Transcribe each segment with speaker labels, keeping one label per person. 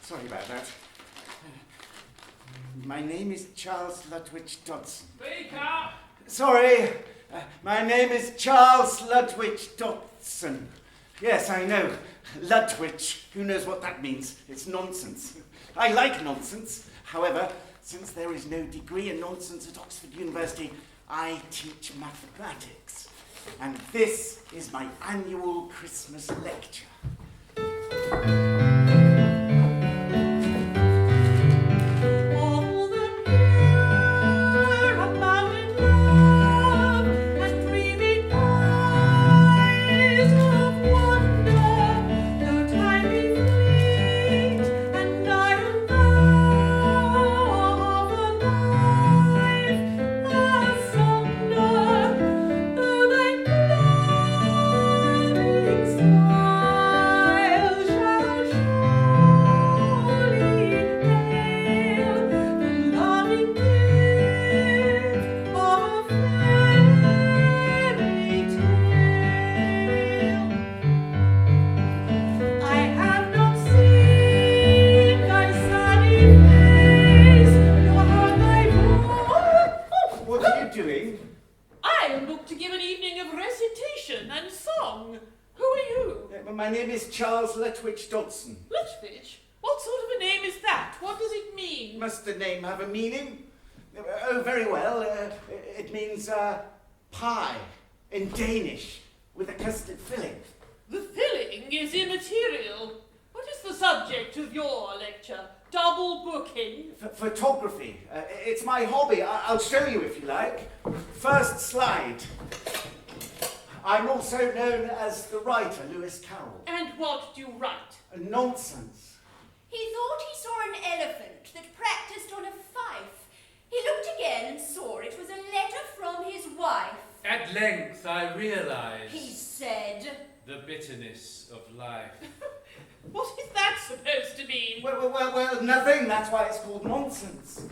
Speaker 1: Sorry about that. My name is Charles Ludwig Dodson.
Speaker 2: Speak up!
Speaker 1: Sorry, my name is Charles Ludwig Dodson. Yes, I know. Ludwig. Who knows what that means? It's nonsense. I like nonsense. However, since there is no degree in nonsense at Oxford University, I teach mathematics. And this is my annual Christmas lecture. My name is Charles Ludwig Dodson.
Speaker 2: Ludwig? What sort of a name is that? What does it mean?
Speaker 1: Must the name have a meaning? Oh, very well. It means pie in Danish with a custard filling.
Speaker 2: The filling is immaterial. What is the subject of your lecture? Double booking?
Speaker 1: Photography. It's my hobby. I'll show you if you like. First slide. I'm also known as the writer, Lewis Carroll.
Speaker 2: And what do you write?
Speaker 1: Nonsense.
Speaker 3: He thought he saw an elephant that practiced on a fife. He looked again and saw it was a letter from his wife.
Speaker 4: At length I realised,
Speaker 3: He said,
Speaker 4: the bitterness of life.
Speaker 2: What is that supposed to mean?
Speaker 1: Well, nothing. That's why it's called nonsense.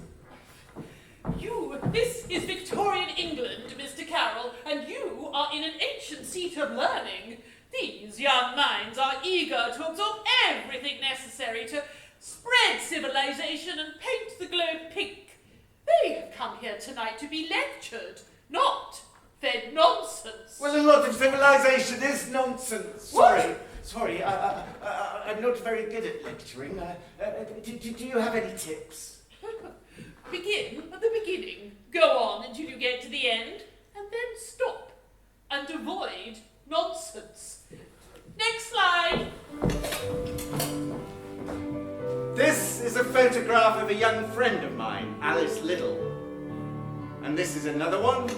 Speaker 2: This is Victorian England, Mr. Carroll, and you are in an ancient seat of learning. These young minds are eager to absorb everything necessary to spread civilization and paint the globe pink. They have come here tonight to be lectured, not fed nonsense.
Speaker 1: Well, a lot of civilization is nonsense.
Speaker 2: What?
Speaker 1: Sorry, I'm not very good at lecturing. Do you have any tips?
Speaker 2: Begin at the beginning, go on until you get to the end, and then stop and avoid nonsense. Next slide.
Speaker 1: This is a photograph of a young friend of mine, Alice Liddell. And this is another one.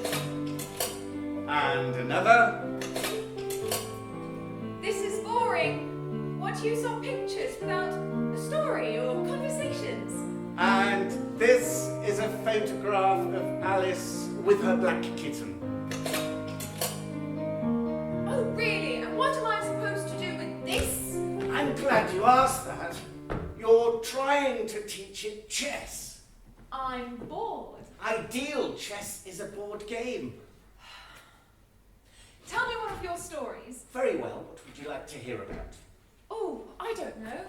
Speaker 1: And another.
Speaker 5: This is boring. What use of pictures without a story or conversations?
Speaker 1: And this is a photograph of Alice with her black kitten.
Speaker 5: Oh, really? And what am I supposed to do with this?
Speaker 1: I'm glad you asked that. You're trying to teach it chess.
Speaker 5: I'm bored.
Speaker 1: Ideal chess is a board game.
Speaker 5: Tell me one of your stories.
Speaker 1: Very well, what would you like to hear about?
Speaker 5: Oh, I don't know.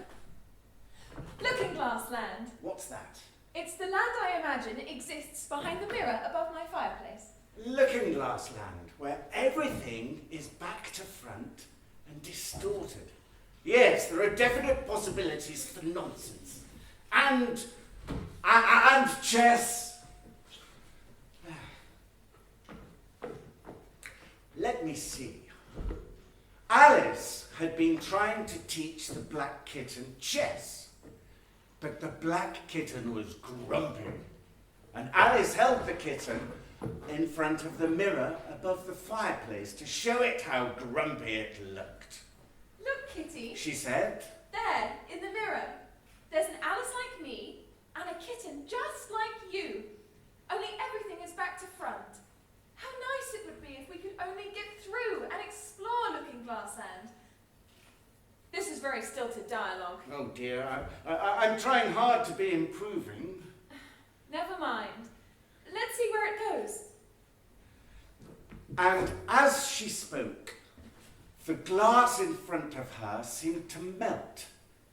Speaker 5: Looking Glass Land.
Speaker 1: What's that?
Speaker 5: It's the land I imagine exists behind the mirror above my fireplace.
Speaker 1: Looking Glass Land, where everything is back to front and distorted. Yes, there are definite possibilities for nonsense. And chess. Let me see. Alice had been trying to teach the black kitten chess. But the black kitten was grumpy, and Alice held the kitten in front of the mirror above the fireplace to show it how grumpy it looked.
Speaker 5: Look, Kitty.
Speaker 1: She said,
Speaker 5: There, in the mirror. There's an Alice like me and a kitten just like you. Only everything is back to front. How nice it would be if we could only get through and explore Looking Glass Land. This is very stilted dialogue.
Speaker 1: oh dear, I'm trying hard to be improving.
Speaker 5: Never mind. Let's see where it goes.
Speaker 1: And as she spoke, the glass in front of her seemed to melt,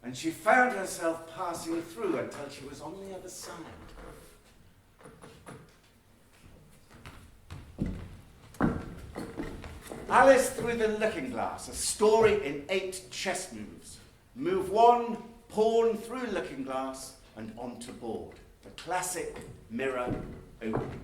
Speaker 1: and and she found herself passing through until she was on the other side. Alice Through the Looking Glass, a story in 8 chess moves. Move 1, pawn through looking glass and onto board. The classic mirror opening.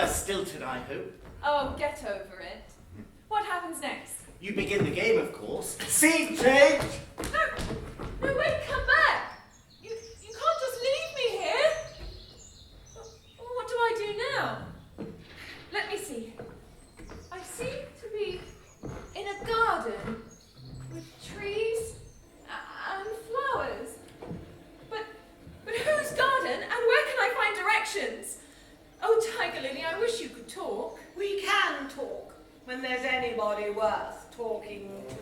Speaker 1: Stilted, I hope.
Speaker 5: Oh, get over it. What happens next?
Speaker 1: You begin the game, of course. Scene change!
Speaker 5: No, wait, come back! You can't just leave me here! What do I do now? Let me see. I seem to be in a garden with trees and flowers. But whose garden and where can I find directions? Oh, Tiger Lily, I wish you could talk.
Speaker 6: We can talk when there's anybody worth talking to.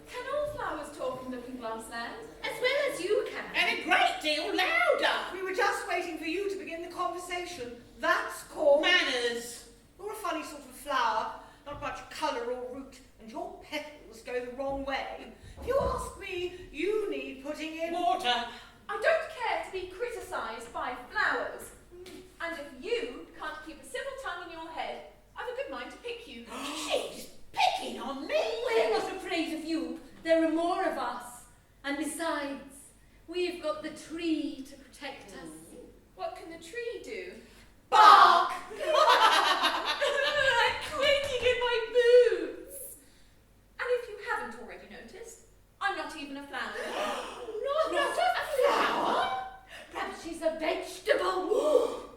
Speaker 5: Can all flowers talk in Looking Glass Land?
Speaker 3: As well as you can.
Speaker 2: And a great deal louder.
Speaker 6: We were just waiting for you to begin the conversation. That's called
Speaker 2: Manners.
Speaker 6: You're a funny sort of flower, not much colour or root, and your petals go the wrong way. If you ask me, you need putting in
Speaker 2: Water.
Speaker 5: I don't care to be criticised by flowers. And if you can't keep a civil tongue in your head, I've a good mind to pick you.
Speaker 2: She's picking on me.
Speaker 7: We're not afraid of you. There are more of us. And besides, we've got the tree to protect us.
Speaker 5: What can the tree do?
Speaker 6: bark.
Speaker 5: I'm quaking in my boots. And if you haven't already noticed, I'm not even a flower.
Speaker 7: Not a flower? Perhaps she's a vegetable.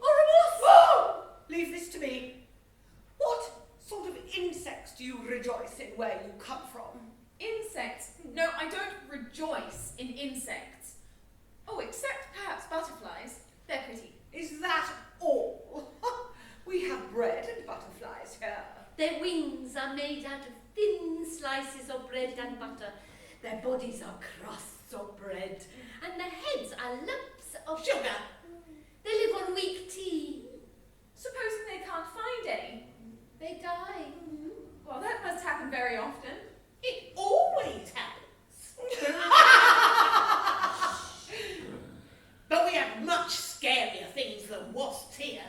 Speaker 5: Or a moth.
Speaker 6: Leave this to me. What sort of insects do you rejoice in where you come from?
Speaker 5: Insects? No, I don't rejoice in insects. Oh, except perhaps butterflies. They're pretty.
Speaker 6: Is that all? We have bread and butterflies here.
Speaker 7: Their wings are made out of thin slices of bread and butter. Their bodies are crusts of bread. And their heads are lumps of
Speaker 2: Sugar.
Speaker 7: They live on weak tea.
Speaker 5: Supposing they can't find any.
Speaker 7: They die.
Speaker 5: Well, that must happen very often.
Speaker 2: It always happens. But we have much scarier things than wasps here.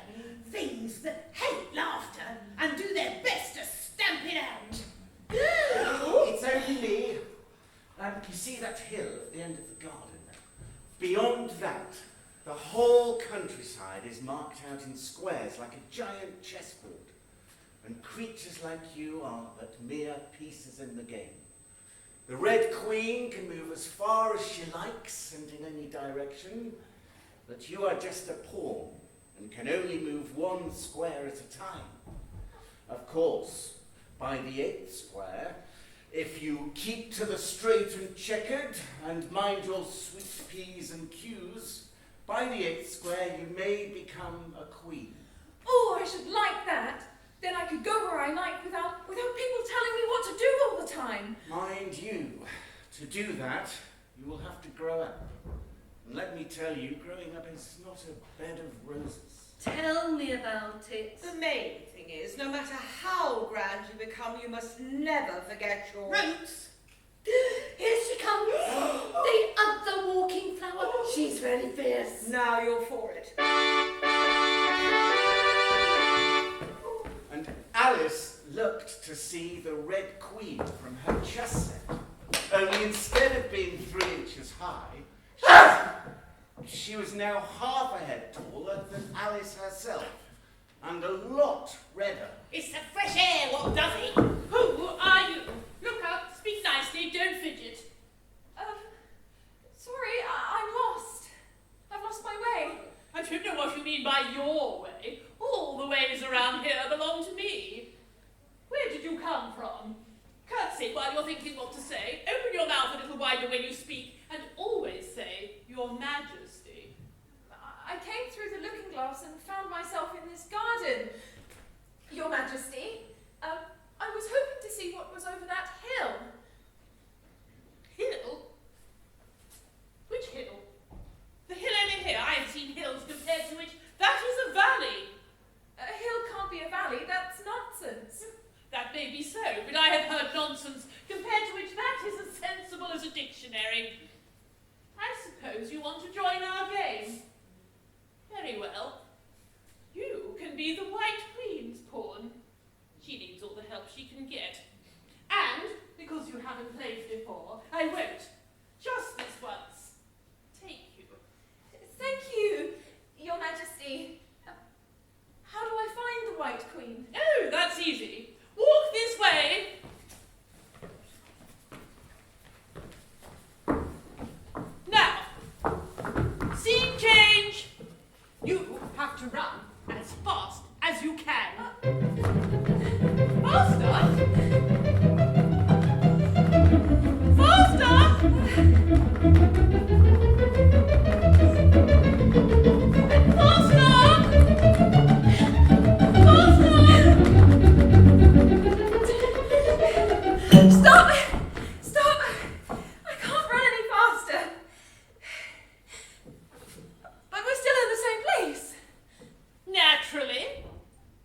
Speaker 2: Things that hate laughter and do their best to stamp it out.
Speaker 1: It's only me. You see that hill at the end of the garden? Beyond that, the whole countryside is marked out in squares like a giant chessboard. creatures like you are but mere pieces in the game. The Red Queen can move as far as she likes and in any direction, but you are just a pawn and can only move one square at a time. Of course, by the 8th square, if you keep to the straight and checkered and mind your sweet P's and Q's, by the 8th square you may become a queen.
Speaker 5: Oh, I should like that. Then I could go where I like without people telling me what to do all the time.
Speaker 1: Mind you, to do that, you will have to grow up. And let me tell you, growing up is not a bed of roses.
Speaker 7: Tell me about it.
Speaker 6: The main thing is, no matter how grand you become, you must never forget your roots.
Speaker 7: Here she comes. The other walking flower. She's very fierce.
Speaker 6: Now you're for it.
Speaker 1: And Alice looked to see the Red Queen from her chess set. Only instead of being 3 inches high, she was now half a head taller than Alice herself, and a lot redder.
Speaker 2: It's the fresh air, what does it? Who are you? Look up, speak nicely, don't fidget.
Speaker 5: Sorry, I'm lost. I've lost my way.
Speaker 2: I don't know what you mean by your way. All the ways around here belong to me. Where did you come from? Curtsy while you're thinking what to say. Open your mouth a little wider when you speak, and always say, Your Majesty.
Speaker 5: I came through the looking glass and found myself in this garden. Your Majesty, I was hoping to see what was over that hill.
Speaker 2: Hill? Which hill? The hill over here. I have seen hills compared to which that is a valley.
Speaker 5: A hill can't be a valley, that's nonsense.
Speaker 2: That may be so, but I have heard nonsense compared to which that is as sensible as a dictionary. I suppose you want to join our game. Very well. You can be the White Queen's pawn. She needs all the help she can get. And, because you haven't played before, I won't, just this once, take you.
Speaker 5: Thank you, Your Majesty. How do I find the White Queen?
Speaker 2: Oh, that's easy. Walk this way. Now, scene change. You have to run as fast as you can. Faster? Faster?
Speaker 5: Stop! Stop! I can't run any faster. But we're still in the same place.
Speaker 2: Naturally.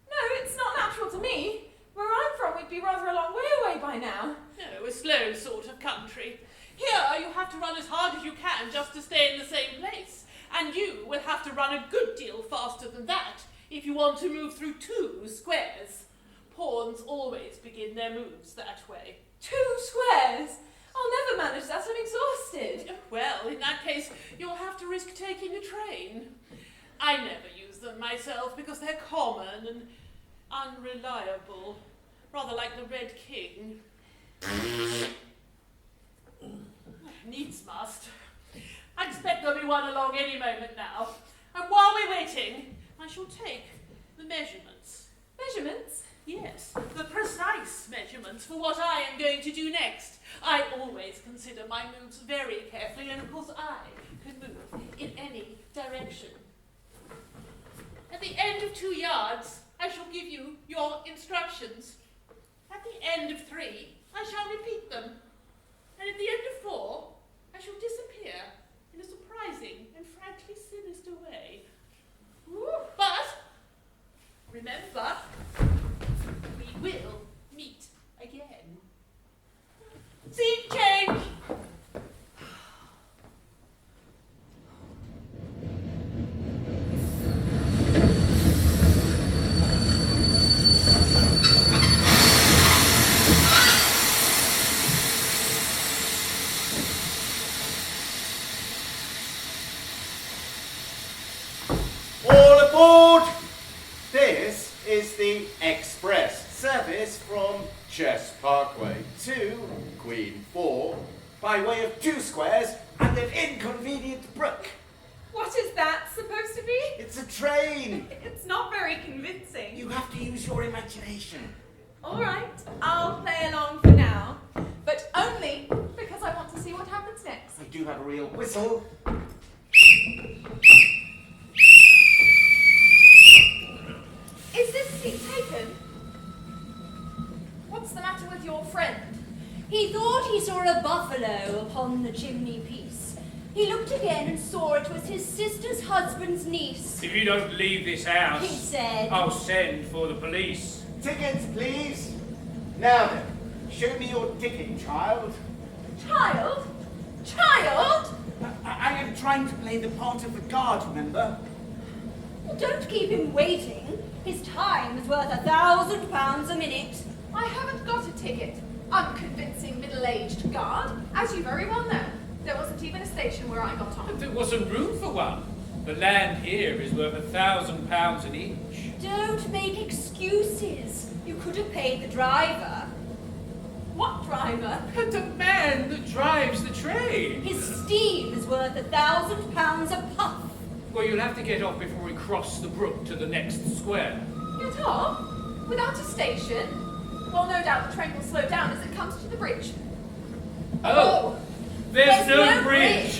Speaker 5: No, it's not natural to me. Where I'm from, we'd be rather a long way away by now.
Speaker 2: No, a slow sort of country. Here you have to run as hard as you can just to stay in the same place. And you will have to run a good deal faster than that if you want to move through 2 squares. Pawns always begin their moves that way.
Speaker 5: 2 squares? I'll never manage that, I'm exhausted.
Speaker 2: Well, in that case, you'll have to risk taking a train. I never use them myself because they're common and unreliable, rather like the Red King. Needs must. I expect there'll be one along any moment now. And while we're waiting, I shall take the measurements.
Speaker 5: Measurements?
Speaker 2: Yes, the precise measurements for what I am going to do next. I always consider my moves very carefully, and of course I can move in any direction. At the end of 2 yards, I shall give you your instructions. At the end of 3, I shall repeat them. And at the end of 4, I shall disappear in a surprising and frankly sinister way. But, remember, we will meet again. Scene change!
Speaker 1: All aboard! This is the Parkway 2, Queen 4, by way of 2 squares and an inconvenient brook.
Speaker 5: What is that supposed to be?
Speaker 1: It's a train.
Speaker 5: It's not very convincing.
Speaker 1: You have to use your imagination.
Speaker 5: All right, I'll play along for now, but only because I want to see what happens next.
Speaker 1: I do have a real whistle.
Speaker 5: Is this seat taken? What's the matter with your friend?
Speaker 3: He thought he saw a buffalo upon the chimney piece. He looked again and saw it was his sister's husband's niece.
Speaker 8: If you don't leave this house,
Speaker 3: He said,
Speaker 8: I'll send for the police.
Speaker 1: Tickets, please. Now then, show me your ticket, child.
Speaker 5: Child? Child?
Speaker 1: I am trying to play the part of the guard, remember?
Speaker 3: well, don't keep him waiting. His time is worth £1,000 a minute.
Speaker 5: I haven't got a ticket. Unconvincing middle-aged guard, as you very well know. There wasn't even a station where I got on.
Speaker 8: There wasn't room for one. The land here is worth £1,000 an inch.
Speaker 3: Don't make excuses. You could have paid the driver.
Speaker 5: What driver?
Speaker 8: The man that drives the train.
Speaker 3: His steam is worth £1,000 a puff.
Speaker 8: Well, you'll have to get off before we cross the brook to the next square.
Speaker 5: Get off? Without a station? Well, no doubt the train will slow down as it comes to the bridge.
Speaker 8: Oh, there's no bridge.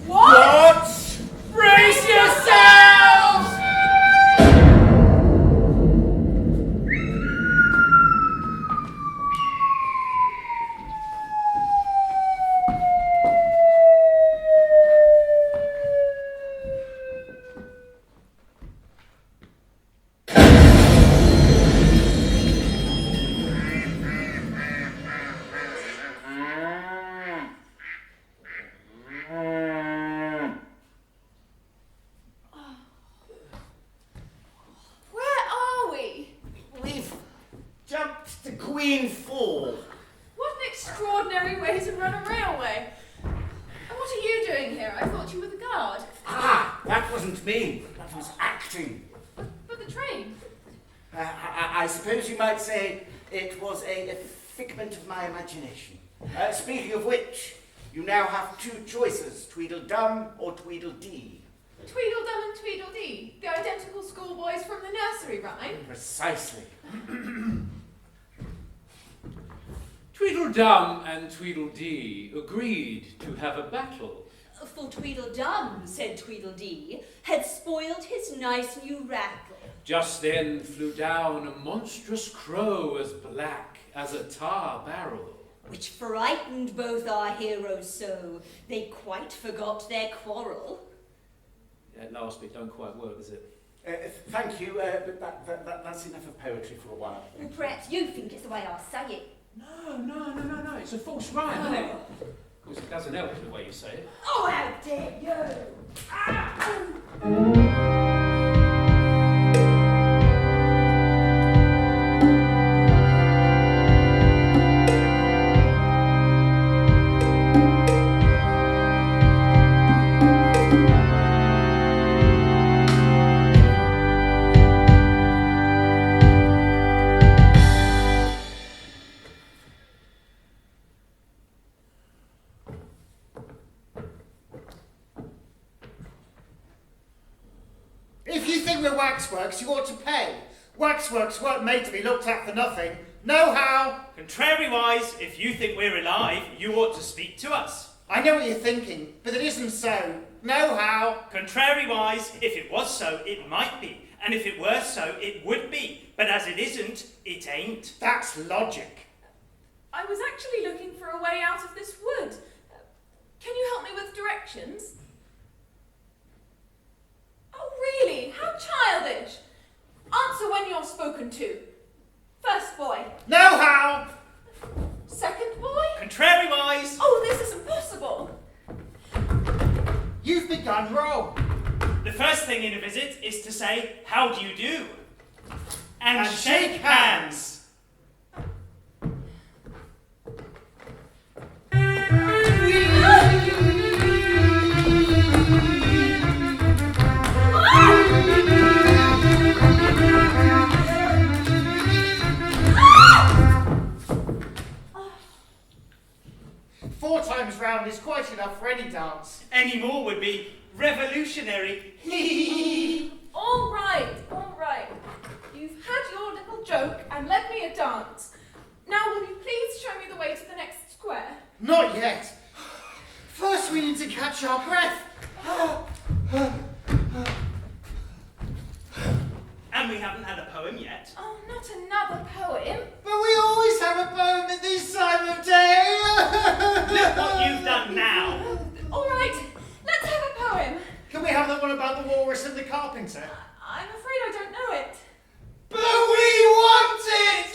Speaker 5: What?
Speaker 8: Brace yourselves!
Speaker 5: Where are we?
Speaker 1: We've jumped to Queen 4.
Speaker 5: What an extraordinary way to run a railway. And what are you doing here? I thought you were the guard.
Speaker 1: Ah, that wasn't me. That was acting.
Speaker 5: But the train?
Speaker 1: I suppose you might say it was a figment of my imagination. Speaking of which, you now have 2 choices, Tweedledum or Tweedledee.
Speaker 5: Tweedledum and Tweedledee, the identical schoolboys from the nursery rhyme.
Speaker 1: Precisely.
Speaker 8: Tweedledum and Tweedledee agreed to have a battle.
Speaker 3: For Tweedledum, said Tweedledee, had spoiled his nice new rattle.
Speaker 8: Just then flew down a monstrous crow as black as a tar barrel.
Speaker 3: Which frightened both our heroes so, they quite forgot their quarrel.
Speaker 8: That last bit don't quite work, does it?
Speaker 1: Thank you, but that's enough of poetry for a while.
Speaker 3: Well, perhaps you think it's the way I say it.
Speaker 8: No. It's a false rhyme, isn't it? Of course, it doesn't help the way you say it.
Speaker 3: Oh, how dare you!
Speaker 9: If you think we're waxworks, you ought to pay. Waxworks weren't made to be looked at for nothing. Know how?
Speaker 10: Contrariwise, if you think we're alive, you ought to speak to us.
Speaker 9: I know what you're thinking, but it isn't so. Know how?
Speaker 10: Contrariwise, if it was so, it might be. And if it were so, it would be. But as it isn't, it ain't.
Speaker 9: That's logic.
Speaker 5: I was actually looking for a way out of this wood. Can you help me with directions? Oh, really? How childish. Answer when you're spoken to. First boy.
Speaker 9: Know how?
Speaker 5: Second boy?
Speaker 10: Contrariwise,
Speaker 5: Oh, this isn't possible.
Speaker 9: You've begun wrong.
Speaker 10: the first thing in a visit is to say, how do you do? And
Speaker 9: And
Speaker 10: shake
Speaker 9: shake
Speaker 10: hands.
Speaker 9: times round is quite enough for any dance.
Speaker 10: Any more would be revolutionary.
Speaker 5: All right, all right. You've had your little joke and led me a dance. Now will you please show me the way to the next square?
Speaker 9: Not yet. First we need to catch our breath.
Speaker 10: And we haven't had a poem yet.
Speaker 5: Oh, not another poem.
Speaker 9: But we always have a poem at this time of day.
Speaker 10: Look what you've done now.
Speaker 5: All right, let's have a poem.
Speaker 9: Can we have the one about the walrus and the carpenter?
Speaker 5: I'm afraid I don't know it.
Speaker 9: But we want it!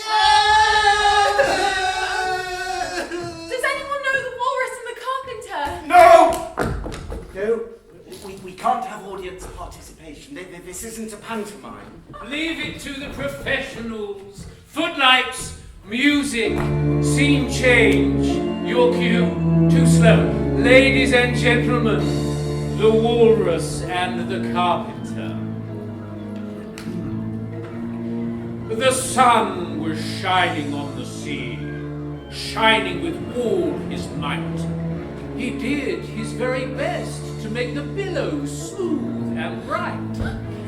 Speaker 5: Does anyone know the walrus and the carpenter?
Speaker 1: No! No, we can't have audience participation. This isn't a pantomime.
Speaker 8: Leave it to the professionals. Footlights, music, scene change. Your cue, too slow. Ladies and gentlemen, the walrus and the carpenter. The sun was shining on the sea, shining with all his might. He did his very best to make the billows smooth and bright.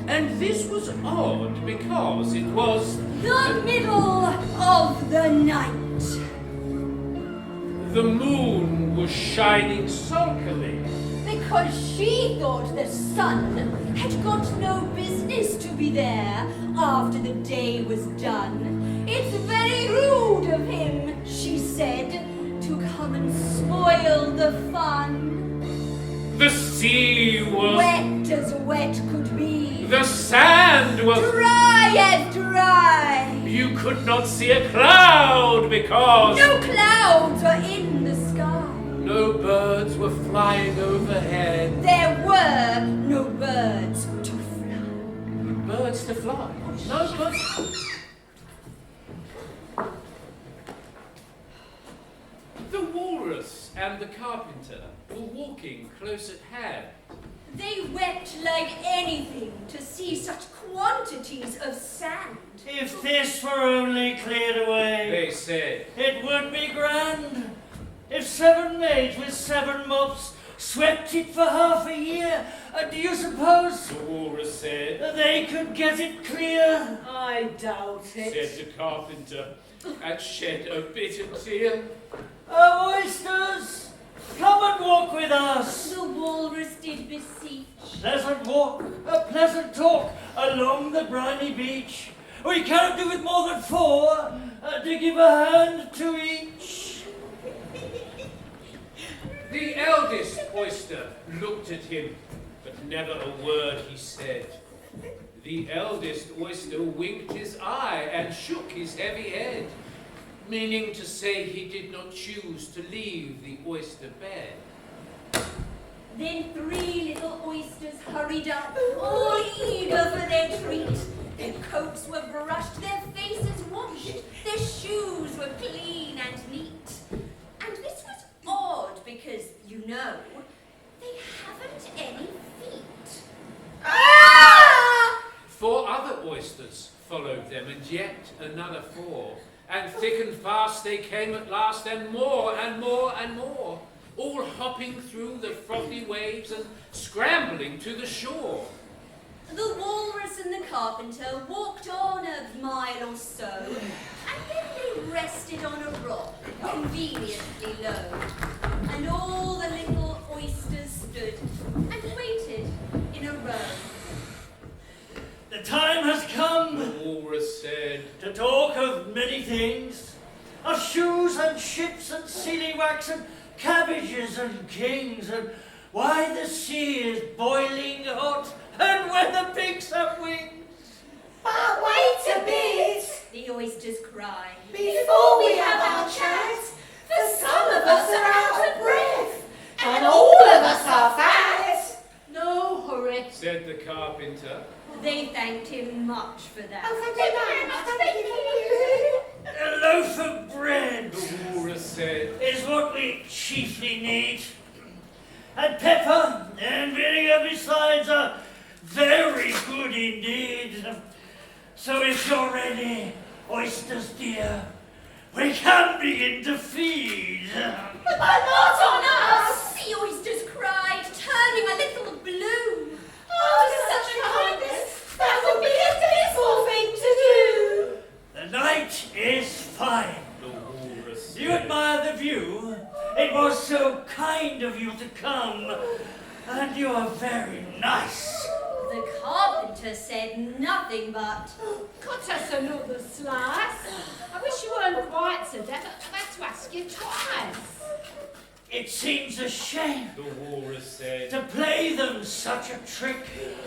Speaker 8: And this was odd because it was
Speaker 3: The middle of the night.
Speaker 8: the moon was shining sulkily.
Speaker 3: Because she thought the sun had got no business to be there after the day was done. It's very rude of him, she said, to come and spoil the fun.
Speaker 8: The sea was
Speaker 3: Wet as wet could be,
Speaker 8: the sand was
Speaker 3: dry as dry.
Speaker 8: you could not see a cloud because
Speaker 3: No clouds were in the sky.
Speaker 8: no birds were flying overhead.
Speaker 3: There were no birds to fly.
Speaker 8: Birds to fly. No birds. The walrus and the carpenter were walking close at hand.
Speaker 3: They wept like anything to see such quantities of sand.
Speaker 11: If this were only cleared away,
Speaker 8: They said,
Speaker 11: it would be grand. If 7 maids with 7 mops swept it for half a year, do you suppose
Speaker 8: the walrus said,
Speaker 11: they could get it clear?
Speaker 6: I doubt
Speaker 8: said
Speaker 6: it.
Speaker 8: the carpenter, and shed a bitter tear.
Speaker 11: Oysters, come and walk with us.
Speaker 3: The walrus did beseech.
Speaker 11: Pleasant walk, a pleasant talk along the briny beach. We cannot do with more than 4 to give a hand to each.
Speaker 8: The eldest oyster looked at him, but never a word he said. The eldest oyster winked his eye and shook his heavy head, meaning to say he did not choose to leave the oyster bed.
Speaker 3: Then 3 little oysters hurried up, all eager for their treat. Their coats were brushed, their faces washed, their shoes were clean and neat. And this was odd because, you know, they haven't any feet. Ah!
Speaker 8: 4 other oysters followed them, and yet another 4. And thick and fast they came at last, and more and more and more, all hopping through the frothy waves and scrambling to the shore.
Speaker 3: The walrus and the carpenter walked on a mile or so, and then they rested on a rock, conveniently low. And all the little oysters stood and waited in a row.
Speaker 11: The time has come
Speaker 8: The walrus said,
Speaker 11: to talk of many things, of shoes and ships and sealing wax and cabbages and kings, and why the sea is boiling hot and whether pigs have wings.
Speaker 6: But wait a bit
Speaker 3: The oysters cried.
Speaker 6: before we have our chat, for some of us are out of breath, and all of us are fat.
Speaker 3: No hurry.
Speaker 8: said the carpenter.
Speaker 3: They thanked him much for that.
Speaker 6: Oh, thank you very much. Thank you.
Speaker 11: A loaf of bread
Speaker 8: The walrus said,
Speaker 11: is what we chiefly need. And pepper and vinegar besides are very good indeed. So if you're ready, oysters dear, we can begin to feed.
Speaker 6: But not on
Speaker 3: sea oysters cried, turning a little blue.
Speaker 11: After such a kindness, that would be a pitiful thing to do. The night is fine.
Speaker 4: The walrus
Speaker 11: You
Speaker 4: said.
Speaker 11: admire the view? It was so kind of you to come. And you are very nice.
Speaker 3: The carpenter said nothing but,
Speaker 7: Cut us another slice. I wish you weren't quite so deaf. I've had to ask you twice.
Speaker 11: It seems a shame
Speaker 4: The walrus said.
Speaker 11: to play them such a trick.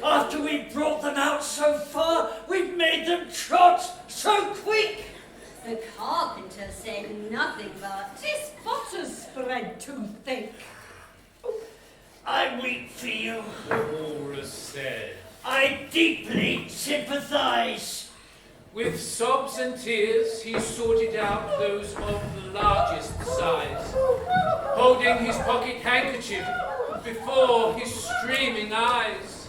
Speaker 11: After we brought them out so far, we've made them trot so quick.
Speaker 3: the carpenter said nothing but,
Speaker 7: This butter's spread too thick.
Speaker 11: I weep for you.
Speaker 4: The walrus said.
Speaker 11: I deeply sympathize.
Speaker 8: With sobs and tears, he sorted out those of the largest size, holding his pocket handkerchief before his streaming eyes.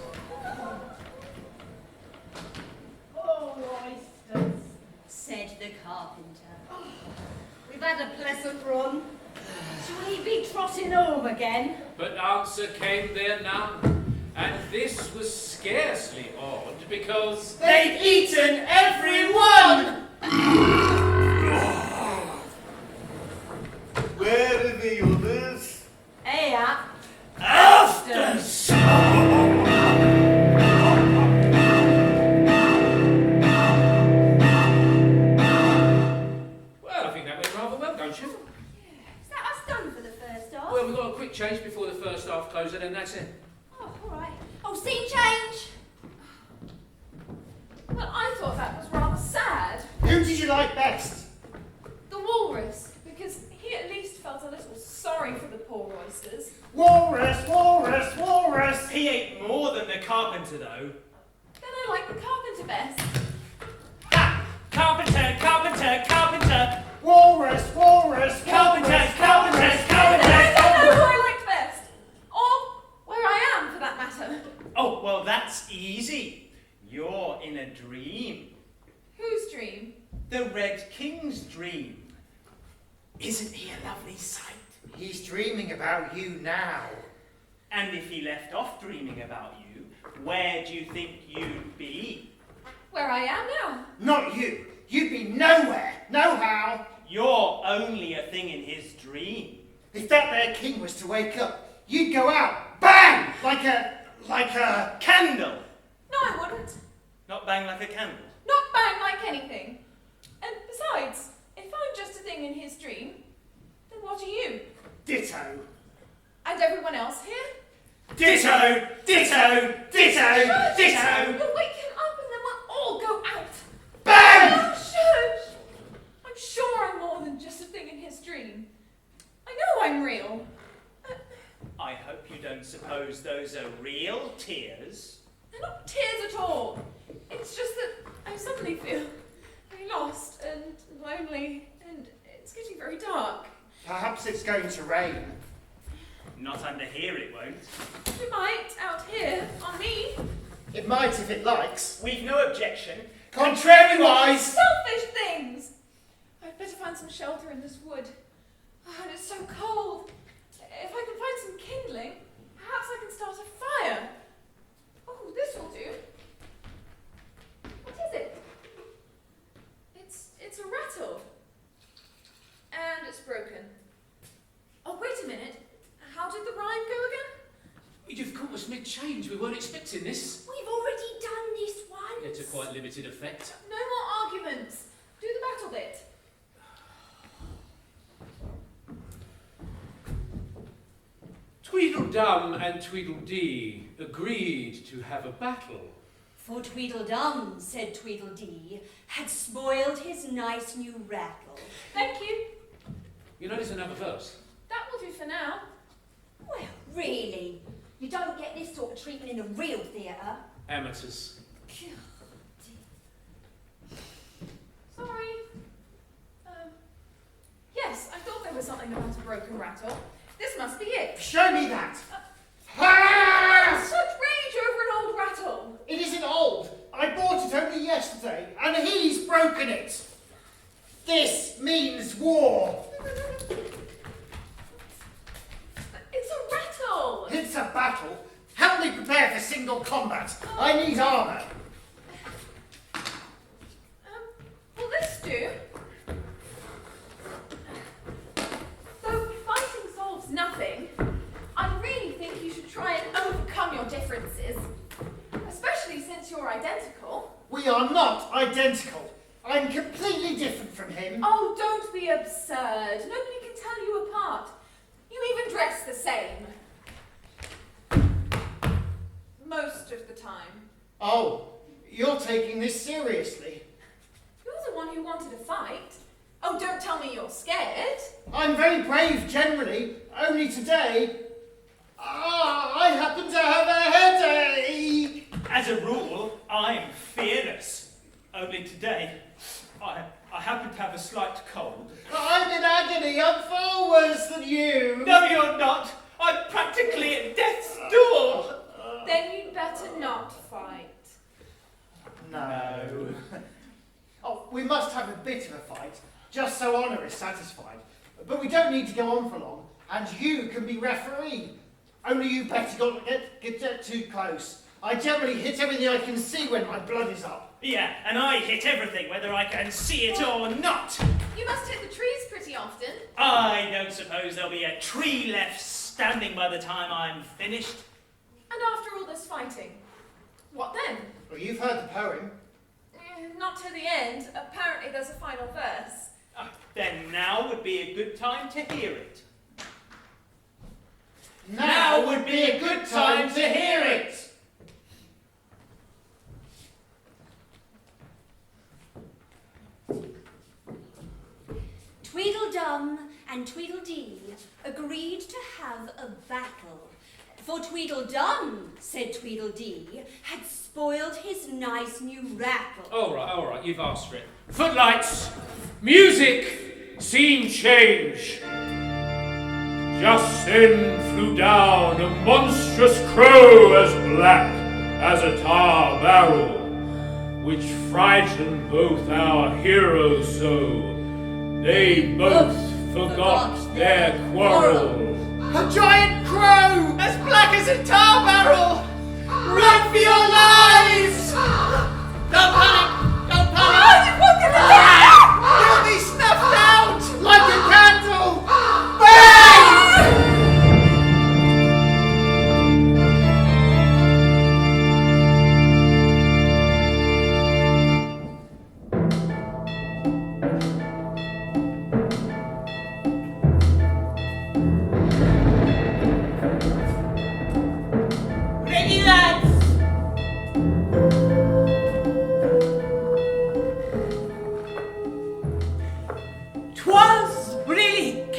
Speaker 7: Oh, oysters.
Speaker 3: said the carpenter.
Speaker 7: We've had a pleasant run. Shall we be trotting home again?
Speaker 8: But answer came there none, and this was scarcely odd, because
Speaker 9: They'd eaten every one!
Speaker 1: Where are the others?
Speaker 7: Here.
Speaker 11: After
Speaker 8: well, I think that went rather well, don't you?
Speaker 3: Is that us done for the first half?
Speaker 8: Well, we've got a quick change before the first half closes, and then that's it.
Speaker 3: Oh, all right. Oh, scene change!
Speaker 5: Well, I thought that was rather sad.
Speaker 9: Who did you like best?
Speaker 5: The walrus, because he at least felt a little sorry for the poor oysters.
Speaker 9: Walrus, walrus, walrus!
Speaker 10: He ate more than the carpenter, though.
Speaker 5: Then I like the carpenter best.
Speaker 10: Ha! Carpenter, carpenter, carpenter!
Speaker 9: Walrus, walrus,
Speaker 10: Carpenter,
Speaker 9: walrus!
Speaker 10: carpenter,
Speaker 5: I
Speaker 10: carpenter!
Speaker 5: don't know who I liked best. Or where I am, for that matter.
Speaker 10: Oh, well, that's easy. You're in a dream.
Speaker 5: Whose dream?
Speaker 10: The Red King's dream. Isn't he a lovely sight?
Speaker 9: He's dreaming about you now.
Speaker 10: And if he left off dreaming about you, where do you think you'd be?
Speaker 5: Where I am now.
Speaker 9: Not you. You'd be nowhere. No how.
Speaker 10: You're only a thing in his dream.
Speaker 9: If that there king was to wake up, you'd go out, bang, like a
Speaker 10: Candle!
Speaker 5: No, I wouldn't.
Speaker 10: Not bang like a candle.
Speaker 5: Not bang like anything. And besides, if I'm just a thing in his dream, then what are you?
Speaker 9: ditto.
Speaker 5: And everyone else here?
Speaker 10: Ditto! Ditto! Ditto! Ditto!
Speaker 5: You'll wake him up and then we'll all go out.
Speaker 9: Bang!
Speaker 5: Oh, shush! I'm sure I'm more than just a thing in his dream. I know I'm real.
Speaker 10: I hope you don't suppose those are real tears.
Speaker 5: They're not tears at all. It's just that I suddenly feel very lost and lonely, and it's getting very dark.
Speaker 9: Perhaps it's going to rain.
Speaker 10: Not under here it won't.
Speaker 5: It might out here on me.
Speaker 9: It might if it likes.
Speaker 10: We've no objection.
Speaker 9: Contrariwise!
Speaker 5: Selfish things! I'd better find some shelter in this wood. Oh, and it's so cold. If I can find some kindling, perhaps I can start a fire. Oh, this will do. What is it? It's a rattle. And it's broken. Oh, wait a minute. How did the rhyme go again?
Speaker 8: You've caught us mid-change. We weren't expecting this.
Speaker 3: We've already done this once.
Speaker 8: To quite limited effect.
Speaker 5: No more arguments. Do the battle bit.
Speaker 8: Tweedledum and Tweedledee agreed to have a battle.
Speaker 3: For Tweedledum, said Tweedledee, had spoiled his nice new rattle.
Speaker 5: Thank you.
Speaker 8: You know there's another verse.
Speaker 5: That will do for now.
Speaker 3: Well, really, you don't get this sort of treatment in a real theatre.
Speaker 8: Amateurs.
Speaker 5: Sorry. Yes, I thought there was something about a broken rattle. This must be it.
Speaker 9: Show me that! Ha!
Speaker 5: Such rage over an old rattle.
Speaker 9: It isn't old. I bought it only yesterday, and he's broken it. This means war.
Speaker 5: It's a
Speaker 9: to battle. Help me prepare for single combat. I need armour.
Speaker 5: Will this do? Though fighting solves nothing, I really think you should try and overcome your differences. Especially since you're identical.
Speaker 9: We are not identical. I'm completely different from him.
Speaker 5: Oh, don't be absurd. Nobody can tell you apart. You even dress the same. Most of the time.
Speaker 9: Oh, you're taking this seriously.
Speaker 5: You're the one who wanted to fight. Oh, don't tell me you're scared.
Speaker 9: I'm very brave generally. Only today, I happen to have a headache.
Speaker 10: As a rule, I'm fearless. Only today, I happen to have a slight cold.
Speaker 9: I'm in agony. I'm far worse than you.
Speaker 10: No, you're not. I'm practically at death's door.
Speaker 5: Then you'd better not fight.
Speaker 9: No. Oh, we must have a bit of a fight, just so honour is satisfied. But we don't need to go on for long, and you can be referee. Only you better not get too close. I generally hit everything I can see when my blood is up.
Speaker 10: Yeah, and I hit everything, whether I can see it or not.
Speaker 5: You must hit the trees pretty often.
Speaker 10: I don't suppose there'll be a tree left standing by the time I'm finished.
Speaker 5: And after all this fighting, what then?
Speaker 9: Well, you've heard the poem.
Speaker 5: Not to the end. Apparently there's a final verse.
Speaker 10: Then now would be a good time to hear it.
Speaker 9: Now would be a good time to hear it.
Speaker 3: Tweedledum and Tweedledee agreed to have a battle. For Tweedledum, said Tweedledee, had spoiled his nice new rattle.
Speaker 8: All right, you've asked for it. Footlights, music, scene change. Just then flew down a monstrous crow as black as a tar barrel, which frightened both our heroes so they both forgot their quarrel.
Speaker 9: A giant crow!
Speaker 10: As black as a tar barrel!
Speaker 9: Run for your lives!
Speaker 10: Don't panic! Don't panic!
Speaker 9: You'll be snuffed out like a candle! Bang!
Speaker 10: Ready, lads! 'Twas brillig,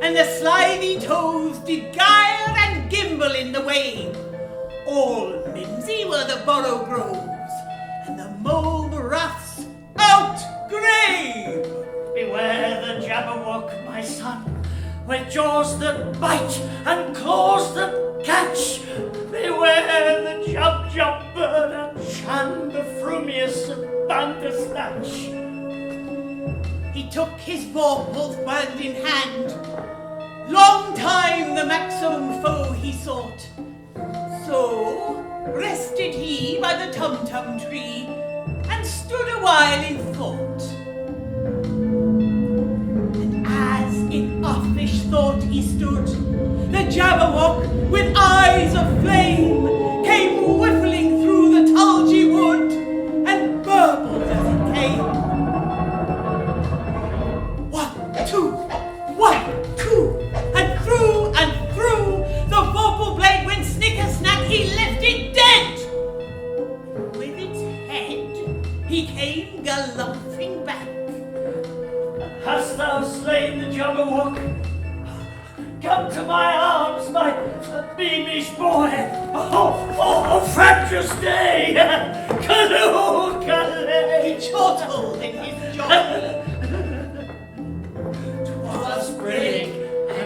Speaker 10: and the slithy toes did gyre and gimble in the wave. All mimsy were the borough groves, and the mole ruffs outgrave.
Speaker 11: Beware the Jabberwock, my son, with jaws that bite and claws that catch. Beware the Jub bird and Shan the Frumious and Bandersnatch.
Speaker 10: He took his vorpals hand in hand. Long time the maximum foe he sought. So rested he by the tum-tum tree and stood a while in thought. And as in uffish thought he stood, the Jabberwock with eyes of flame came whiffling through the tulgey wood and burbled as it came. 1, 2, 1, 2, and through the vorpal blade went snicker-snack, he lifted dead. With its head he came galumphing back.
Speaker 11: Hast thou slain the Jabberwock? Come to my arms, my beamish boy. Oh, frabjous day! Callooh, Calais!
Speaker 10: He chortled in his joy. 'Twas brillig,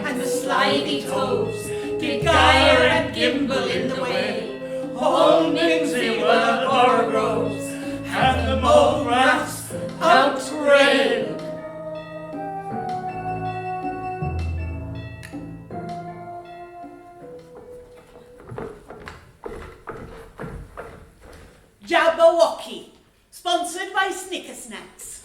Speaker 10: and the slithy toes did gyre and gimble in the way. All mimsy were the borough groves, and the mole rats outran. Jabberwocky, sponsored by Snickersnacks.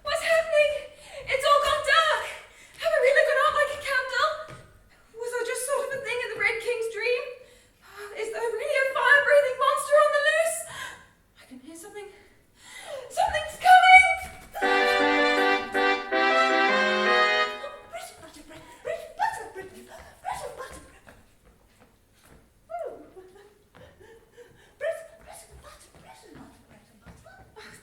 Speaker 5: What's happening? It's all gone dark. Have I really gone out like a candle? Was I just sort of a thing in the Red King's dream? Is there really a fire-breathing monster on the loose? I can hear something. Something's coming!
Speaker 6: Bread and butter bread, bread and butter bread, bread and butter bread. Oh. Bread and butter, bread and butter, bread and butter.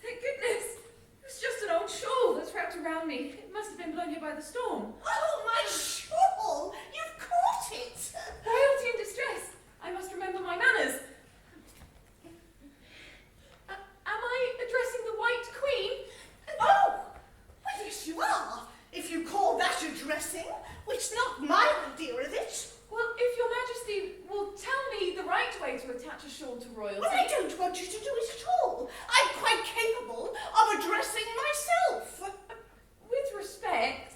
Speaker 5: Thank goodness. It was just an old shawl that's wrapped around me. It must have been blown here by the storm.
Speaker 6: Oh, my shawl! You've caught it!
Speaker 5: Royalty in distress. I must remember my manners. Am I addressing the White Queen?
Speaker 6: Oh! Well, yes, you are. If you call that addressing, which not my idea of it.
Speaker 5: Well, if your majesty will tell me the right way to attach a shawl to royalty.
Speaker 6: Well, I don't want you to do it at all. I'm quite capable of addressing myself.
Speaker 5: With respect,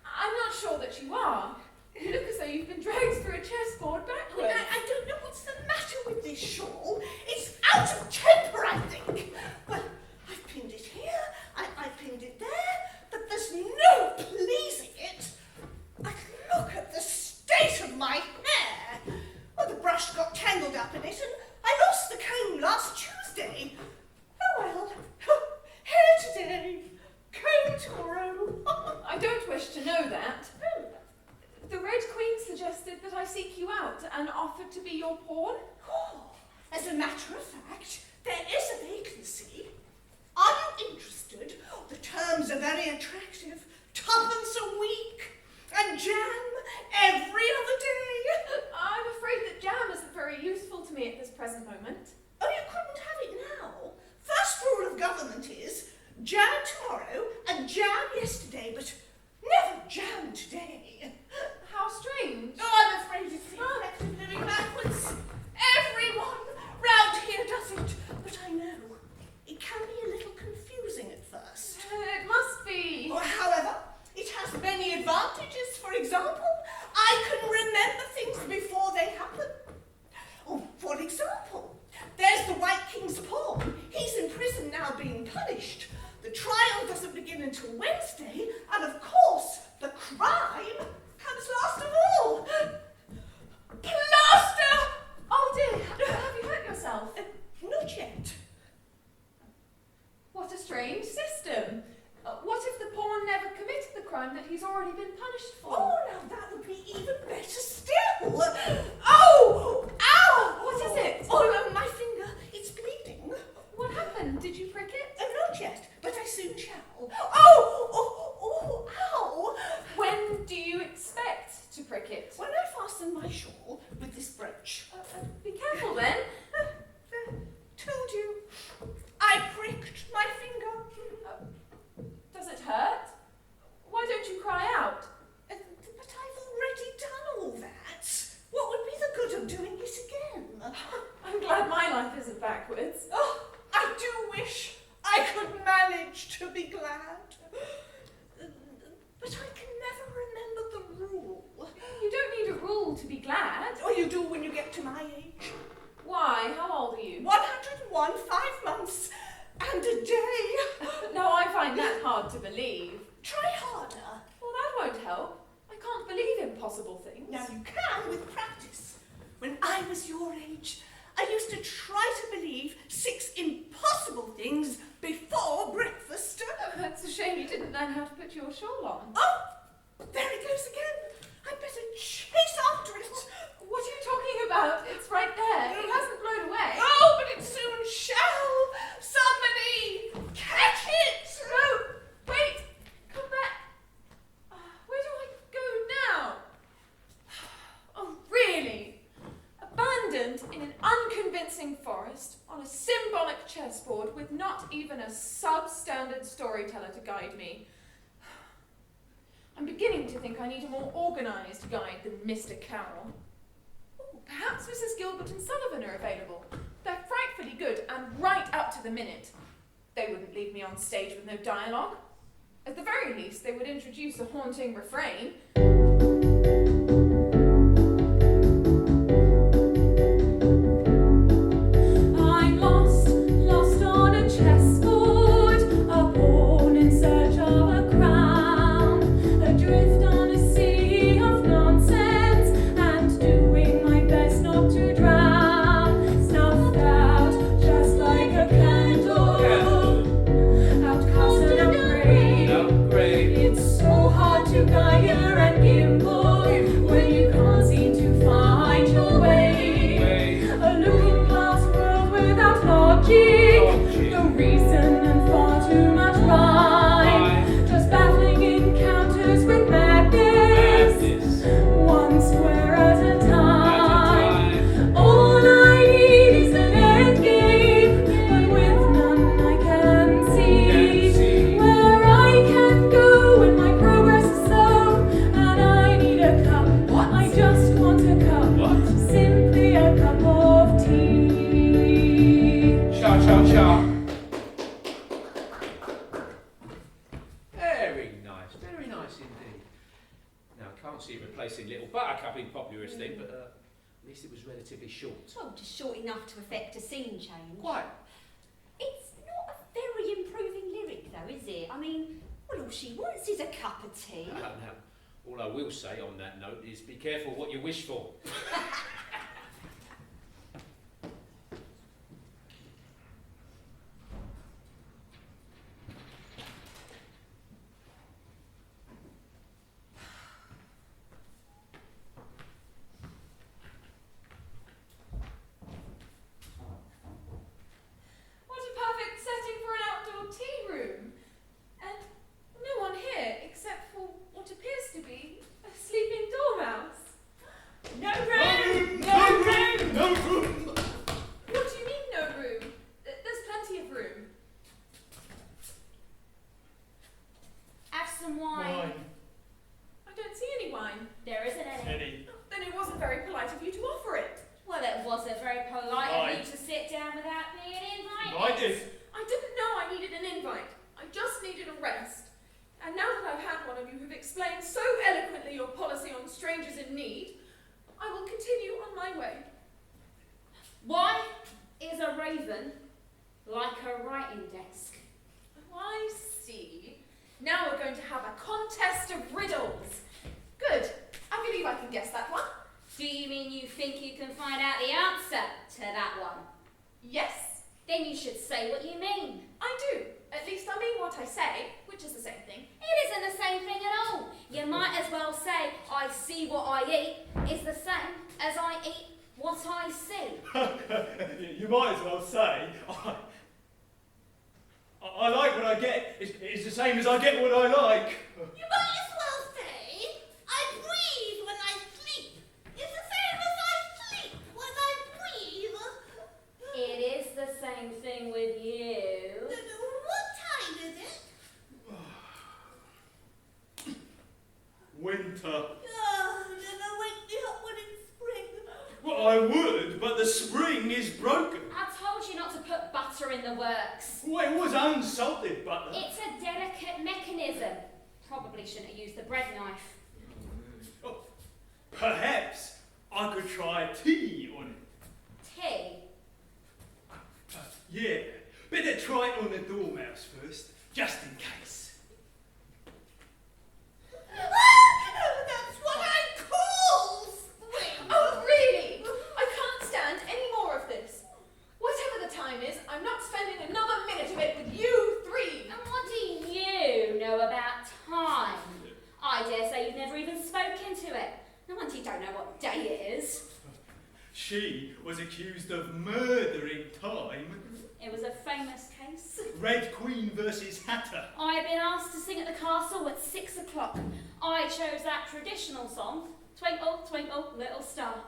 Speaker 5: I'm not sure that you are. You look as though you've been dragged through a chessboard backwards.
Speaker 6: I don't know what's the matter with this shawl. It's out of temper, I think. Well, I've pinned it here, I've pinned it there, but there's no pleasing it. I look at the state of my hair. Well, the brush got tangled up in it, and I lost the comb last Tuesday. Oh well, hair today, comb tomorrow.
Speaker 5: I don't wish to know that. The Red Queen suggested that I seek you out and offered to be your pawn.
Speaker 6: Oh, as a matter of fact, there is a vacancy. Are you interested? The terms are very attractive. 2pence a week and jam every other day.
Speaker 5: I'm afraid that jam isn't very useful to me at this present moment.
Speaker 6: Oh, you couldn't have it now. First rule of government is jam tomorrow and jam yesterday, but never jam today.
Speaker 5: How strange.
Speaker 6: Oh, I'm afraid it's the effect of living backwards. Everyone round here does it, but I know it can be a little confusing at first.
Speaker 5: It must be.
Speaker 6: However, it has many advantages. For example, I can remember things before they happen. Oh, for example, there's the White King's pawn. He's in prison now being punished. The trial doesn't begin until Wednesday, and of course, the crime comes last of all. Plaster!
Speaker 5: Oh dear, have you hurt yourself?
Speaker 6: Not yet.
Speaker 5: What a strange system. What if the pawn never committed the crime that he's already been punished for?
Speaker 6: Oh, now that would be even better still. Oh! Ow!
Speaker 5: What is it?
Speaker 6: All over my finger. It's bleeding.
Speaker 5: What happened? Did you prick it?
Speaker 6: Not yet, but I soon shall. Oh! Oh! Ow!
Speaker 5: When do you expect to prick it?
Speaker 6: When I fasten my shawl with this brooch.
Speaker 5: Be careful then.
Speaker 6: Told you. I pricked my finger.
Speaker 5: Does it hurt? Why don't you cry out?
Speaker 6: But I've already done all that. What would be the good of doing it again? age to be glad. But I can never remember the rule.
Speaker 5: You don't need a rule to be glad.
Speaker 6: Oh, you do when you get to my age.
Speaker 5: Why? How old are you?
Speaker 6: 101, 5 months, and a day.
Speaker 5: No, I find that hard to believe.
Speaker 6: Try harder.
Speaker 5: Well, that won't help. I can't believe impossible things.
Speaker 6: Now you can with practice. When I was your age, I used to try to believe 6 impossible things before breakfast.
Speaker 5: Oh, it's a shame you didn't learn how to put your shawl on.
Speaker 6: Oh, there it goes again. I'd better chase after it.
Speaker 5: What are you talking about? It's right there. It hasn't blown away.
Speaker 6: Oh, but it soon shall. Somebody catch it.
Speaker 5: No, wait. Come back. Where do I go now? Oh, really? Abandoned in an unconvincing forest on a symbolic chessboard with not even a substandard storyteller to guide me. I'm beginning to think I need a more organised guide than Mr. Carroll. Oh, perhaps Mrs. Gilbert and Sullivan are available. They're frightfully good and right up to the minute. They wouldn't leave me on stage with no dialogue. At the very least, they would introduce a haunting refrain. I'm lost, lost on a chessboard, a pawn in search of a crown, adrift on a sea of nonsense, and doing my best not to drown, snuffed out just like a candle, outcast and afraid. It's so hard to guide and gimble when you can't seem to find your way. A looking glass world without logic, no reason and far too much rhyme. Just baffling encounters with madness, one square at a time. All I need is an end game, but with none I can see where I can go when my progress is slow. And I need a cup. I just want a cup. Simply a cup of tea.
Speaker 8: Cha cha cha. Very nice indeed. Now, I can't see it replacing Little Buttercup in popular esteem, but at least it was relatively short.
Speaker 3: Well, just short enough to affect a scene change.
Speaker 8: Quite.
Speaker 3: It's not a very improving lyric, though, is it? I mean, well, all she wants is a cup of tea.
Speaker 8: Now, all I will say on that note is be careful what you wish for.
Speaker 5: What a perfect setting for an outdoor tea room. And no one here except for what appears to be a sleeping dormouse.
Speaker 6: No room!
Speaker 9: No room! No room!
Speaker 5: What do you mean, no room? There's plenty of room.
Speaker 3: Have some wine.
Speaker 5: I don't see any wine.
Speaker 3: There isn't any.
Speaker 9: Eddie.
Speaker 5: Then it wasn't very polite of you to offer it.
Speaker 3: Well, it wasn't very polite
Speaker 9: Right.
Speaker 3: of you to sit down without being invited.
Speaker 9: I did.
Speaker 5: I didn't know I needed an invite. I just needed a rest. And now that I've had one of you who've explained so eloquently your policy on strangers in need, I will continue on my way.
Speaker 3: Why is a raven like a writing desk?
Speaker 5: Oh, I see. Now we're going to have a contest of riddles. Good. I believe I can guess that one.
Speaker 3: Do you mean you think you can find out the answer to that one?
Speaker 5: Yes,
Speaker 3: Then you should say what you mean.
Speaker 5: I do. At least I mean what I say, which is the same thing.
Speaker 3: It isn't the same thing at all. You might as well say, I see what I eat is the same as I eat what I see.
Speaker 9: You might as well say, I like what I get. It's the same as I get what I like.
Speaker 6: You might as well say, I breathe when I sleep. It's the same as I sleep when I breathe.
Speaker 3: It is the same thing with you.
Speaker 6: What time is it?
Speaker 9: Winter.
Speaker 6: Oh, never wake me up when it's spring.
Speaker 9: Well, I would, but the spring is broken.
Speaker 3: I told you not to put butter butter in the works.
Speaker 4: Well, it was unsalted butter.
Speaker 3: It's a delicate mechanism. Probably shouldn't have used the bread knife.
Speaker 4: Oh, perhaps I could try tea on it.
Speaker 3: Tea?
Speaker 4: Yeah, better try it on the dormouse first, just in case.
Speaker 6: That's what I call spring.
Speaker 5: Oh, really? I can't stand any more of this. Whatever the time is, I'm not spending another minute of it with you three.
Speaker 3: And what do you know about time? I dare say you've never even spoken to it. No wonder you don't know what day it is.
Speaker 4: She was accused of murdering time.
Speaker 3: It was a famous case.
Speaker 4: Red Queen versus Hatter.
Speaker 3: I had been asked to sing at the castle at 6 o'clock. I chose that traditional song, Twinkle, Twinkle, Little Star.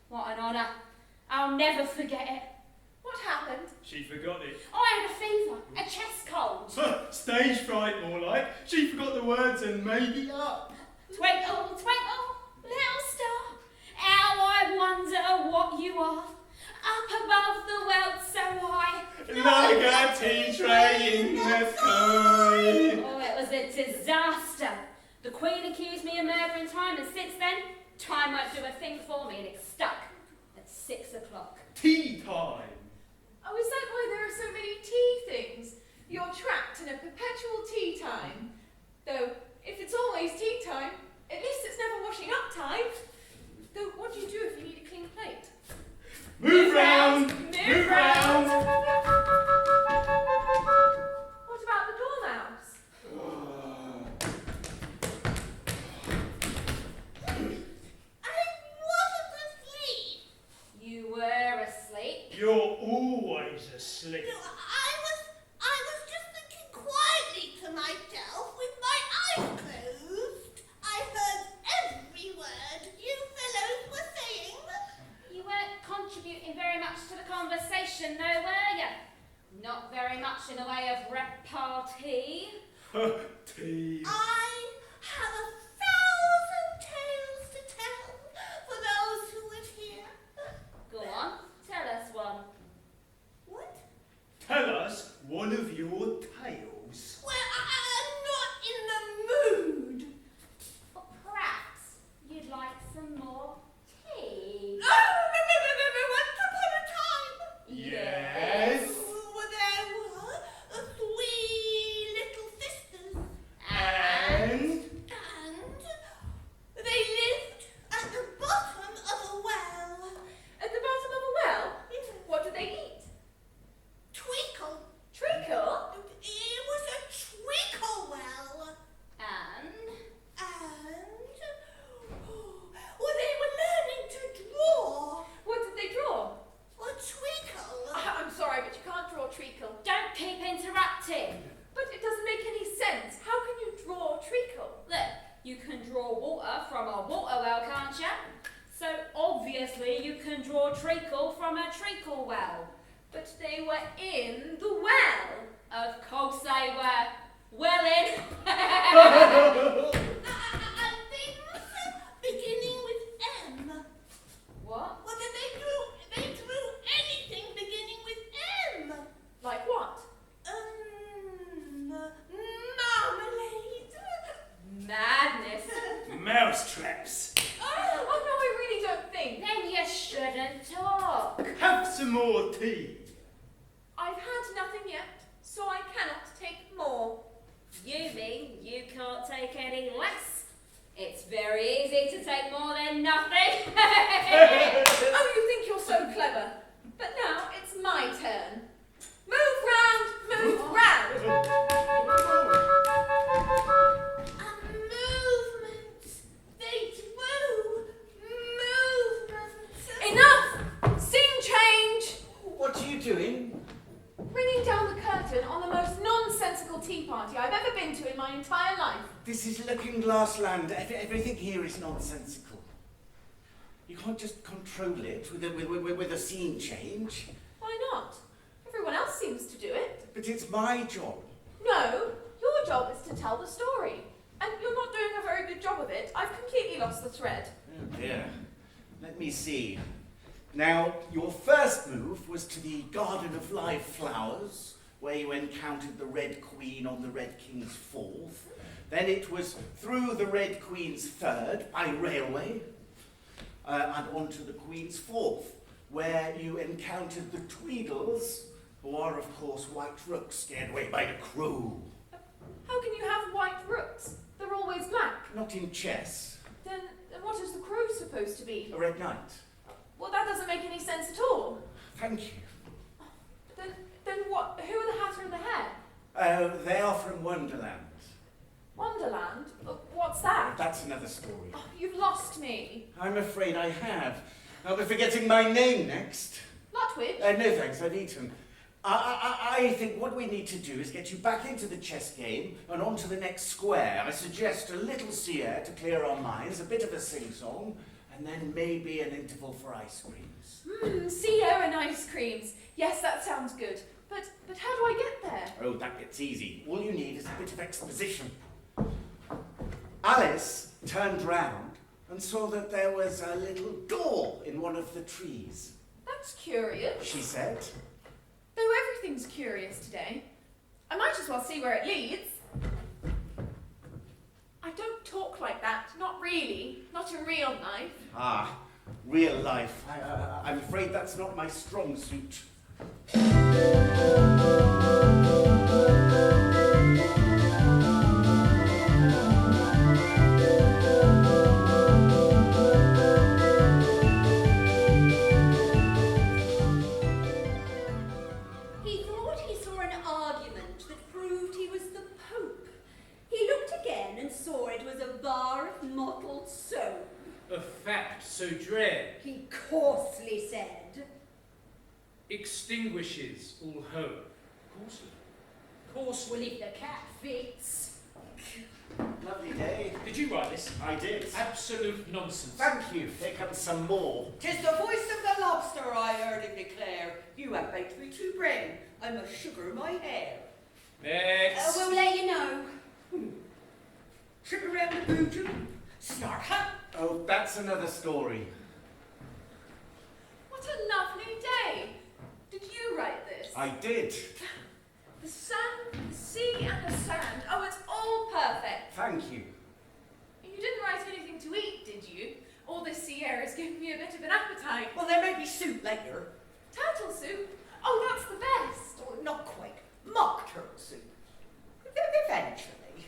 Speaker 3: What an honour. I'll never forget it.
Speaker 5: What happened?
Speaker 4: She forgot it.
Speaker 3: I had a fever, a chest cold.
Speaker 4: Stage fright, more like. She forgot the words and made it up.
Speaker 3: Twinkle, twinkle, little star, how I wonder what you are. Up above the world so high,
Speaker 4: Like a tea tray in the sky.
Speaker 3: Oh, it was a disaster. The Queen accused me of murdering time, and since then, time won't do a thing for me, and it stuck at 6 o'clock.
Speaker 4: Tea time.
Speaker 5: Oh, is that why there are so many tea things? You're trapped in a perpetual tea time. Though, if it's always tea time, at least it's never washing up time. Though, what do you do if you need a clean plate?
Speaker 4: Move round.
Speaker 5: Move round. What about the dormouse?
Speaker 6: I wasn't asleep.
Speaker 3: You were asleep.
Speaker 4: You're always asleep.
Speaker 6: No, I was just thinking quietly to myself with my eyes closed. I heard every word you fellows were saying.
Speaker 3: You weren't contributing very much to the conversation, though, were you? Not very much in the way of repartee.
Speaker 4: Tea.
Speaker 6: I have 1,000 tales to tell for those who would hear.
Speaker 3: Go on, tell us one.
Speaker 6: What?
Speaker 4: Tell us one of your tales.
Speaker 6: Well, I'm not in the mood.
Speaker 3: But perhaps you'd like some more tea.
Speaker 6: No, once upon a time.
Speaker 4: Yes.
Speaker 6: There were 3 little sisters.
Speaker 4: And
Speaker 6: And they lived at the bottom of a well.
Speaker 5: At the bottom of a well? What did they eat?
Speaker 6: Treacle.
Speaker 5: Treacle?
Speaker 6: It was a treacle well.
Speaker 3: And
Speaker 6: Well, they were learning to draw.
Speaker 5: What did they draw?
Speaker 6: A treacle.
Speaker 5: I'm sorry, but you can't draw treacle.
Speaker 3: don't keep interrupting.
Speaker 5: But it doesn't make any sense. How can you draw treacle?
Speaker 3: Look, you can draw water from a water well, can't you? So obviously you can draw treacle from a treacle well.
Speaker 5: But they were in the well.
Speaker 3: Of course they were. Well in.
Speaker 6: And things beginning with M.
Speaker 3: What?
Speaker 6: Well, they drew anything beginning with M.
Speaker 5: Like what?
Speaker 6: Marmalade.
Speaker 3: Madness.
Speaker 4: mouse traps.
Speaker 5: Oh no, I really don't think.
Speaker 3: Then you shouldn't talk.
Speaker 4: Have some more tea.
Speaker 5: I've had nothing yet, so I cannot take more.
Speaker 3: You mean you can't take any less? It's very easy to take more than nothing.
Speaker 5: Oh, you think you're so clever. But now it's my turn. Move round, move round.
Speaker 6: A movement. They drew movements.
Speaker 5: Enough! Scene change!
Speaker 1: What are you doing?
Speaker 5: Bringing down the curtain on the most nonsensical tea party I've ever been to in my entire life.
Speaker 1: This is Looking Glass Land. Everything here is nonsensical. You can't just control it with a scene change.
Speaker 5: Why not? Everyone else seems to do it.
Speaker 1: But it's my job.
Speaker 5: No, your job is to tell the story. And you're not doing a very good job of it. I've completely lost the thread.
Speaker 1: Oh dear. Let me see. Now, your first move was to the Garden of Live Flowers, where you encountered the Red Queen on the Red King's fourth. Then it was through the Red Queen's third by railway, and onto the Queen's fourth, where you encountered the Tweedles, who are, of course, white rooks scared away by the crew.
Speaker 5: How can you have white rooks? They're always black.
Speaker 1: Not in chess.
Speaker 5: Then what is the crow supposed to be?
Speaker 1: A red knight.
Speaker 5: Well, that doesn't make any sense at all.
Speaker 1: Thank you.
Speaker 5: Then what? Who are the Hatter and the Hare?
Speaker 1: They are from Wonderland.
Speaker 5: Wonderland? What's that?
Speaker 1: That's another story.
Speaker 5: Oh, you've lost me.
Speaker 1: I'm afraid I have. I'll be forgetting my name next.
Speaker 5: Lutwidge?
Speaker 1: No thanks, I've eaten. I think what we need to do is get you back into the chess game and onto the next square. I suggest a little sea air to clear our minds, a bit of a sing-song, and then maybe an interval for ice creams.
Speaker 5: Sea air and ice creams. Yes, that sounds good. But how do I get there?
Speaker 1: Oh, that gets easy. All you need is a bit of exposition. Alice turned round and saw that there was a little door in one of the trees.
Speaker 5: That's curious.
Speaker 1: She said.
Speaker 5: Though everything's curious today, I might as well see where it leads. I don't talk like that. Not really. Not in real life.
Speaker 1: Ah, real life. I'm afraid that's not my strong suit.
Speaker 3: He thought he saw an argument that proved he was the Pope. He looked again and saw it was a bar of mottled soap.
Speaker 8: A fact so dread
Speaker 3: He coarsely said,
Speaker 8: extinguishes all hope. Coarsely. Coarse.
Speaker 3: well, if the cat fits.
Speaker 1: Lovely day.
Speaker 8: Did you write this?
Speaker 1: I did.
Speaker 8: Absolute nonsense.
Speaker 1: Thank you. Here comes some more.
Speaker 10: 'Tis the voice of the lobster, I heard him declare. You have baked me too brain. I must sugar my hair.
Speaker 8: Next.
Speaker 3: We'll let you know.
Speaker 10: Trip around the boojum. Snark, huh?
Speaker 1: Oh, that's another story.
Speaker 5: What a lovely day. Did you write this?
Speaker 1: I did.
Speaker 5: The sun, the sea, and the sand. Oh, it's all perfect.
Speaker 1: Thank you.
Speaker 5: You didn't write anything to eat, did you? All this sea air is giving me a bit of an appetite.
Speaker 10: Well, there may be soup later.
Speaker 5: Turtle soup? Oh, that's the best.
Speaker 10: Oh, not quite. Mock turtle soup. Eventually.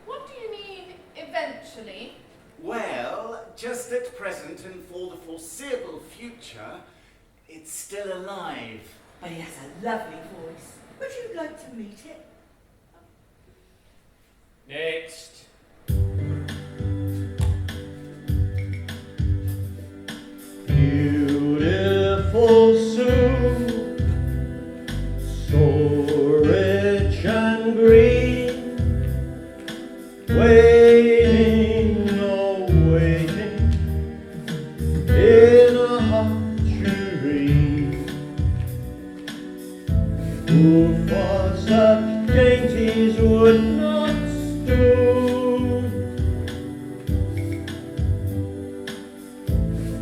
Speaker 5: What do you mean, eventually?
Speaker 1: Well, just at present and for the foreseeable future, it's still alive.
Speaker 10: But he has a lovely voice. Would you like to meet it?
Speaker 8: Next.
Speaker 11: Beautiful Sue, so rich and green, waiting, oh waiting, in a hot tureen. Who for such dainties would not stoop?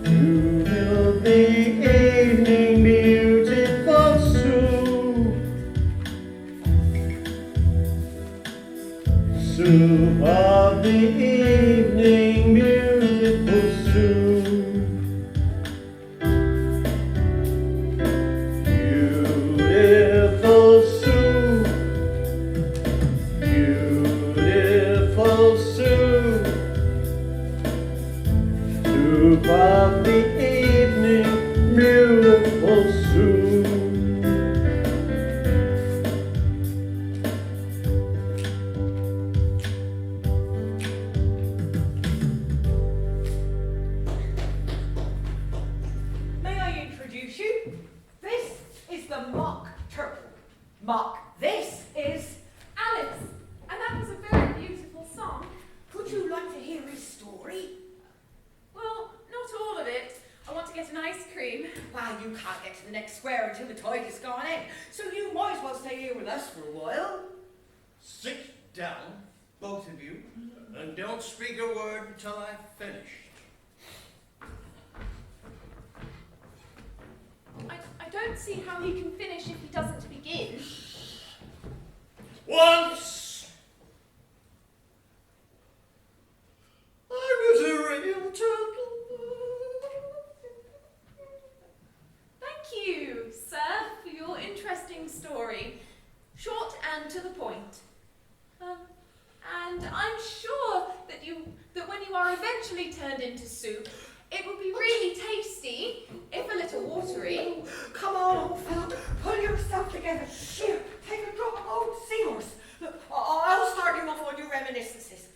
Speaker 11: You will be evening, beautiful Sue. Sue of the evening, beautiful Sue. Beautiful Sue, beautiful Sue, Sue of the evening, beautiful Sue.
Speaker 10: May I introduce you? This is the mock turtle. Mock, this is
Speaker 5: Alice. And that was a very beautiful song.
Speaker 10: Would you like to hear his story?
Speaker 5: Well, not all of it. I want to get an ice cream.
Speaker 10: Well, you can't get to the next square until the tide has gone in, so you might as well stay here with us for a while.
Speaker 4: Sit down, both of you, and don't speak a word until I've finished.
Speaker 5: don't see how he can finish if he doesn't begin.
Speaker 4: Once I was a real turtle.
Speaker 5: Thank you, sir, for your interesting story. Short and to the point. And I'm sure that when you are eventually turned into soup, it will be really tasty, if a little watery.
Speaker 6: Come on, old fellow, pull yourself together. Here, take a drop of old seahorse. Look, I'll start you off on your reminiscences.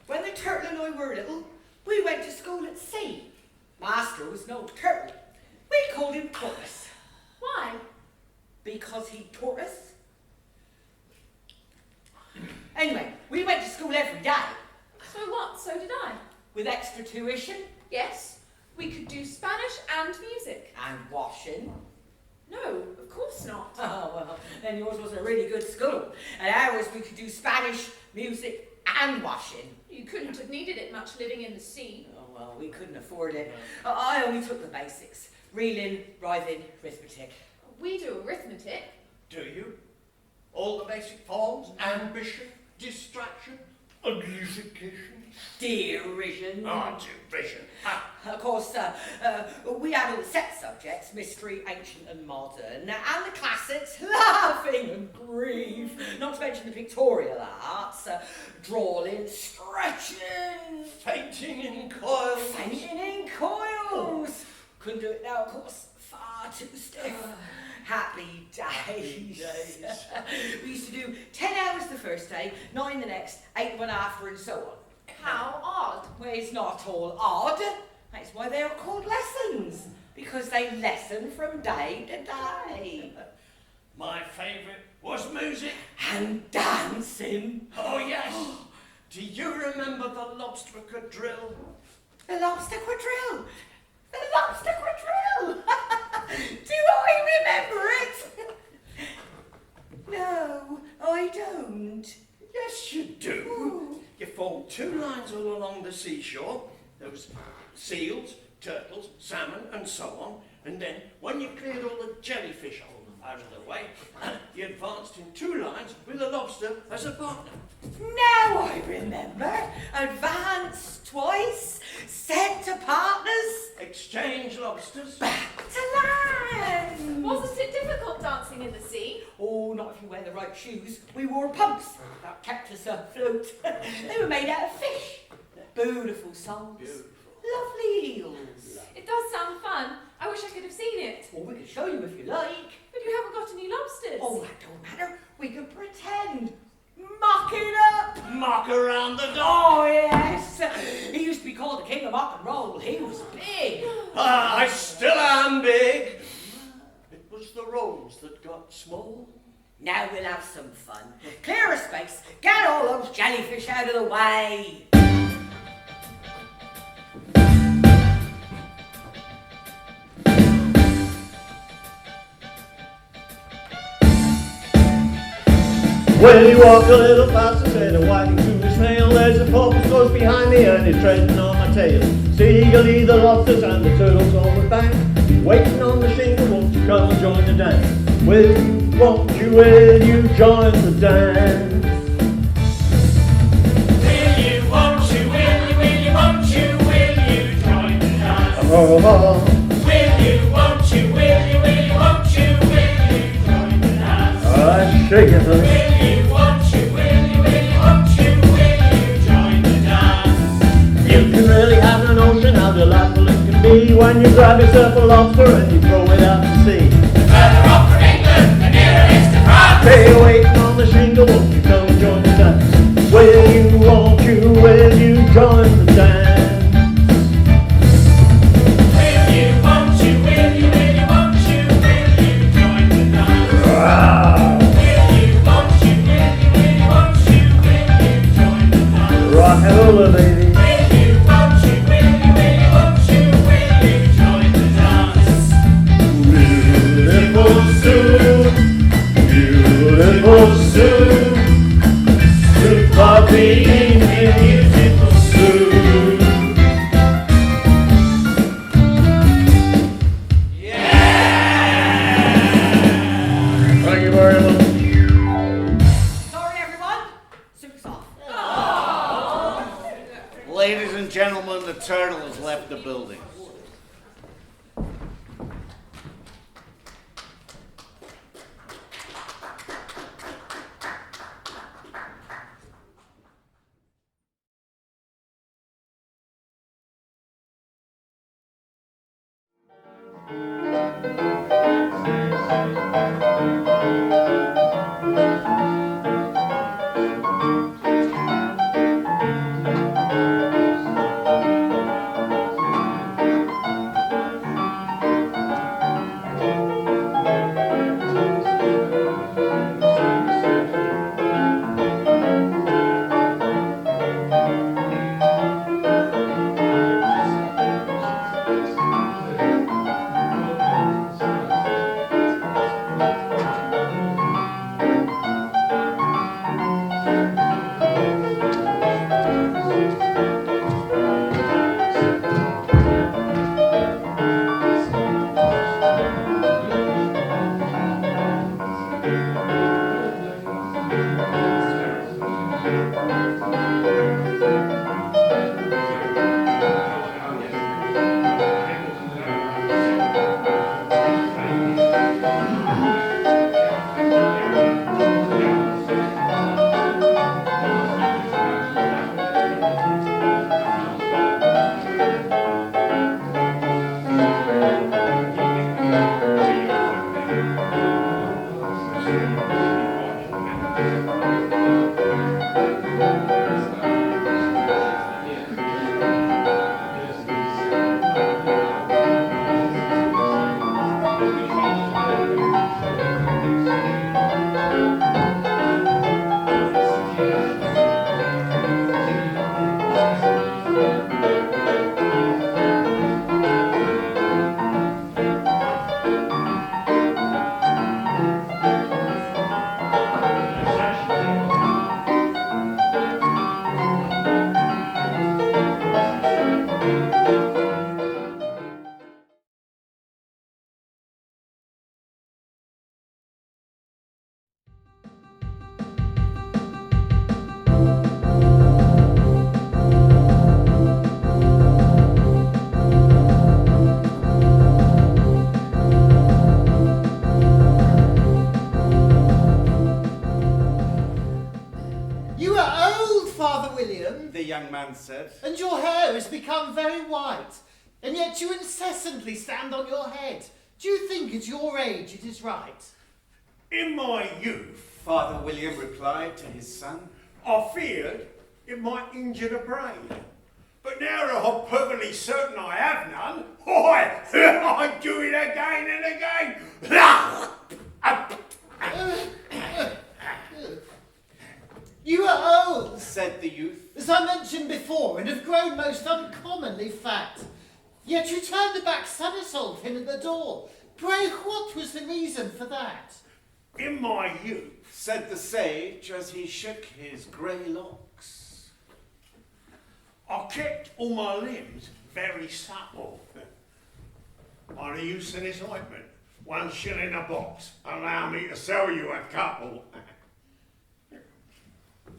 Speaker 6: When the turtle and I were little, we went to school at sea. Master was no turtle. We called him Tortoise.
Speaker 5: Why?
Speaker 6: Because he taught us. Anyway, we went to school every day.
Speaker 5: So what? So did I.
Speaker 6: With extra tuition.
Speaker 5: Yes, we could do Spanish and music.
Speaker 6: And washing.
Speaker 5: No, of course not.
Speaker 6: Oh, well, then yours was a really good school. At ours, we could do Spanish, music, and washing.
Speaker 5: You couldn't have needed it much living in the sea.
Speaker 6: Oh, well, we couldn't afford it. I only took the basics. Reeling, writhing, arithmetic.
Speaker 5: We do arithmetic.
Speaker 4: Do you? All the basic forms? Ambition, distraction, edification.
Speaker 6: Derision.
Speaker 4: Oh, derision.
Speaker 6: Of course, we had all the set subjects, mystery, ancient and modern, and the classics, laughing and grief, not to mention the pictorial arts, drawing, stretching.
Speaker 4: Fainting in coils.
Speaker 6: Fainting in coils. Couldn't do it now, of course, far too stiff. Happy days. We used to do 10 hours the first day, 9 the next, 8 one after, and so on.
Speaker 5: How odd.
Speaker 6: Well, it's not all odd. That's why they are called lessons, because they lesson from day to day.
Speaker 4: My favourite was music.
Speaker 6: And dancing.
Speaker 4: Oh, yes. Do you remember the lobster quadrille?
Speaker 6: The lobster quadrille. The lobster quadrille. Do I remember it? No, I don't.
Speaker 4: Yes, you do.
Speaker 6: Ooh.
Speaker 4: You form 2 lines all along the seashore. Those seals, turtles, salmon, and so on. And then, when you cleared all the jellyfish out of the way, you advanced in 2 lines with the lobster as a partner.
Speaker 6: Now I remember. Advance twice, set to partners,
Speaker 4: Exchange lobsters.
Speaker 6: back to land.
Speaker 5: Wasn't it difficult dancing in the sea?
Speaker 6: Oh, not if you wear the right shoes. We wore pumps. That kept us afloat. They were made out of fish. Beautiful songs.
Speaker 4: Beautiful.
Speaker 6: Lovely eels.
Speaker 5: It does sound fun. I wish I could have seen it.
Speaker 6: Well, we could show you if you like.
Speaker 5: But you haven't got any lobsters.
Speaker 6: Oh, that don't matter. We could pretend. Mock it up.
Speaker 4: Mock around the dock.
Speaker 6: Oh, yes. He used to be called the king of rock and roll. He was big.
Speaker 4: I still am big. It was the rolls that got small.
Speaker 6: Now we'll have some fun. Clear a space. Get all those jellyfish out of the way.
Speaker 12: Well, he walked a little faster, said a wagging to his snail. There's a porpoise close behind me and he's treading on my tail. Seagull, the lobsters and the turtles on the bank, waiting on the shingle, won't you come and join the dance? Will you join the dance?
Speaker 11: Will you, won't you, won't you, will you join the dance?
Speaker 12: Oh,
Speaker 11: Will you, won't you, won't you, will you join the dance?
Speaker 12: shake it,
Speaker 11: Will you, won't you, won't you, join the dance?
Speaker 12: You can really have an ocean, how delightful it can be when you grab yourself a lobster and you throw it out to sea.
Speaker 11: The further off from England, the nearer it is to France.
Speaker 12: Hey, waiting on the shingle, won't you come and join the dance? Will you join the dance?
Speaker 11: Will you, won't you, won't you, join the dance?
Speaker 12: Ah,
Speaker 11: Will you, won't you, join the dance?
Speaker 12: rock and roll, baby.
Speaker 11: Will you, won't you, join the dance?
Speaker 12: Beautiful soup, beautiful soup, soup of the evening, beautiful soup.
Speaker 11: Yeah!
Speaker 1: turtles left the building.
Speaker 9: You are old, Father William,
Speaker 1: The young man said.
Speaker 9: and your hair has become very white, and yet you incessantly stand on your head. Do you think at your age it is right?
Speaker 4: In my youth,
Speaker 1: Father William replied to his son.
Speaker 4: I feared it might injure the brain. But now that I'm perfectly certain I have none, I do it again and again.
Speaker 9: You are old,
Speaker 1: Said the youth.
Speaker 9: as I mentioned before, and have grown most uncommonly fat. Yet you turned the back somersault in at the door. Pray, what was the reason for that?
Speaker 4: In my youth,
Speaker 1: Said the sage as he shook his grey locks.
Speaker 4: I kept all my limbs very supple. On the use of this ointment, 1 shilling a box. Allow me to sell you a couple.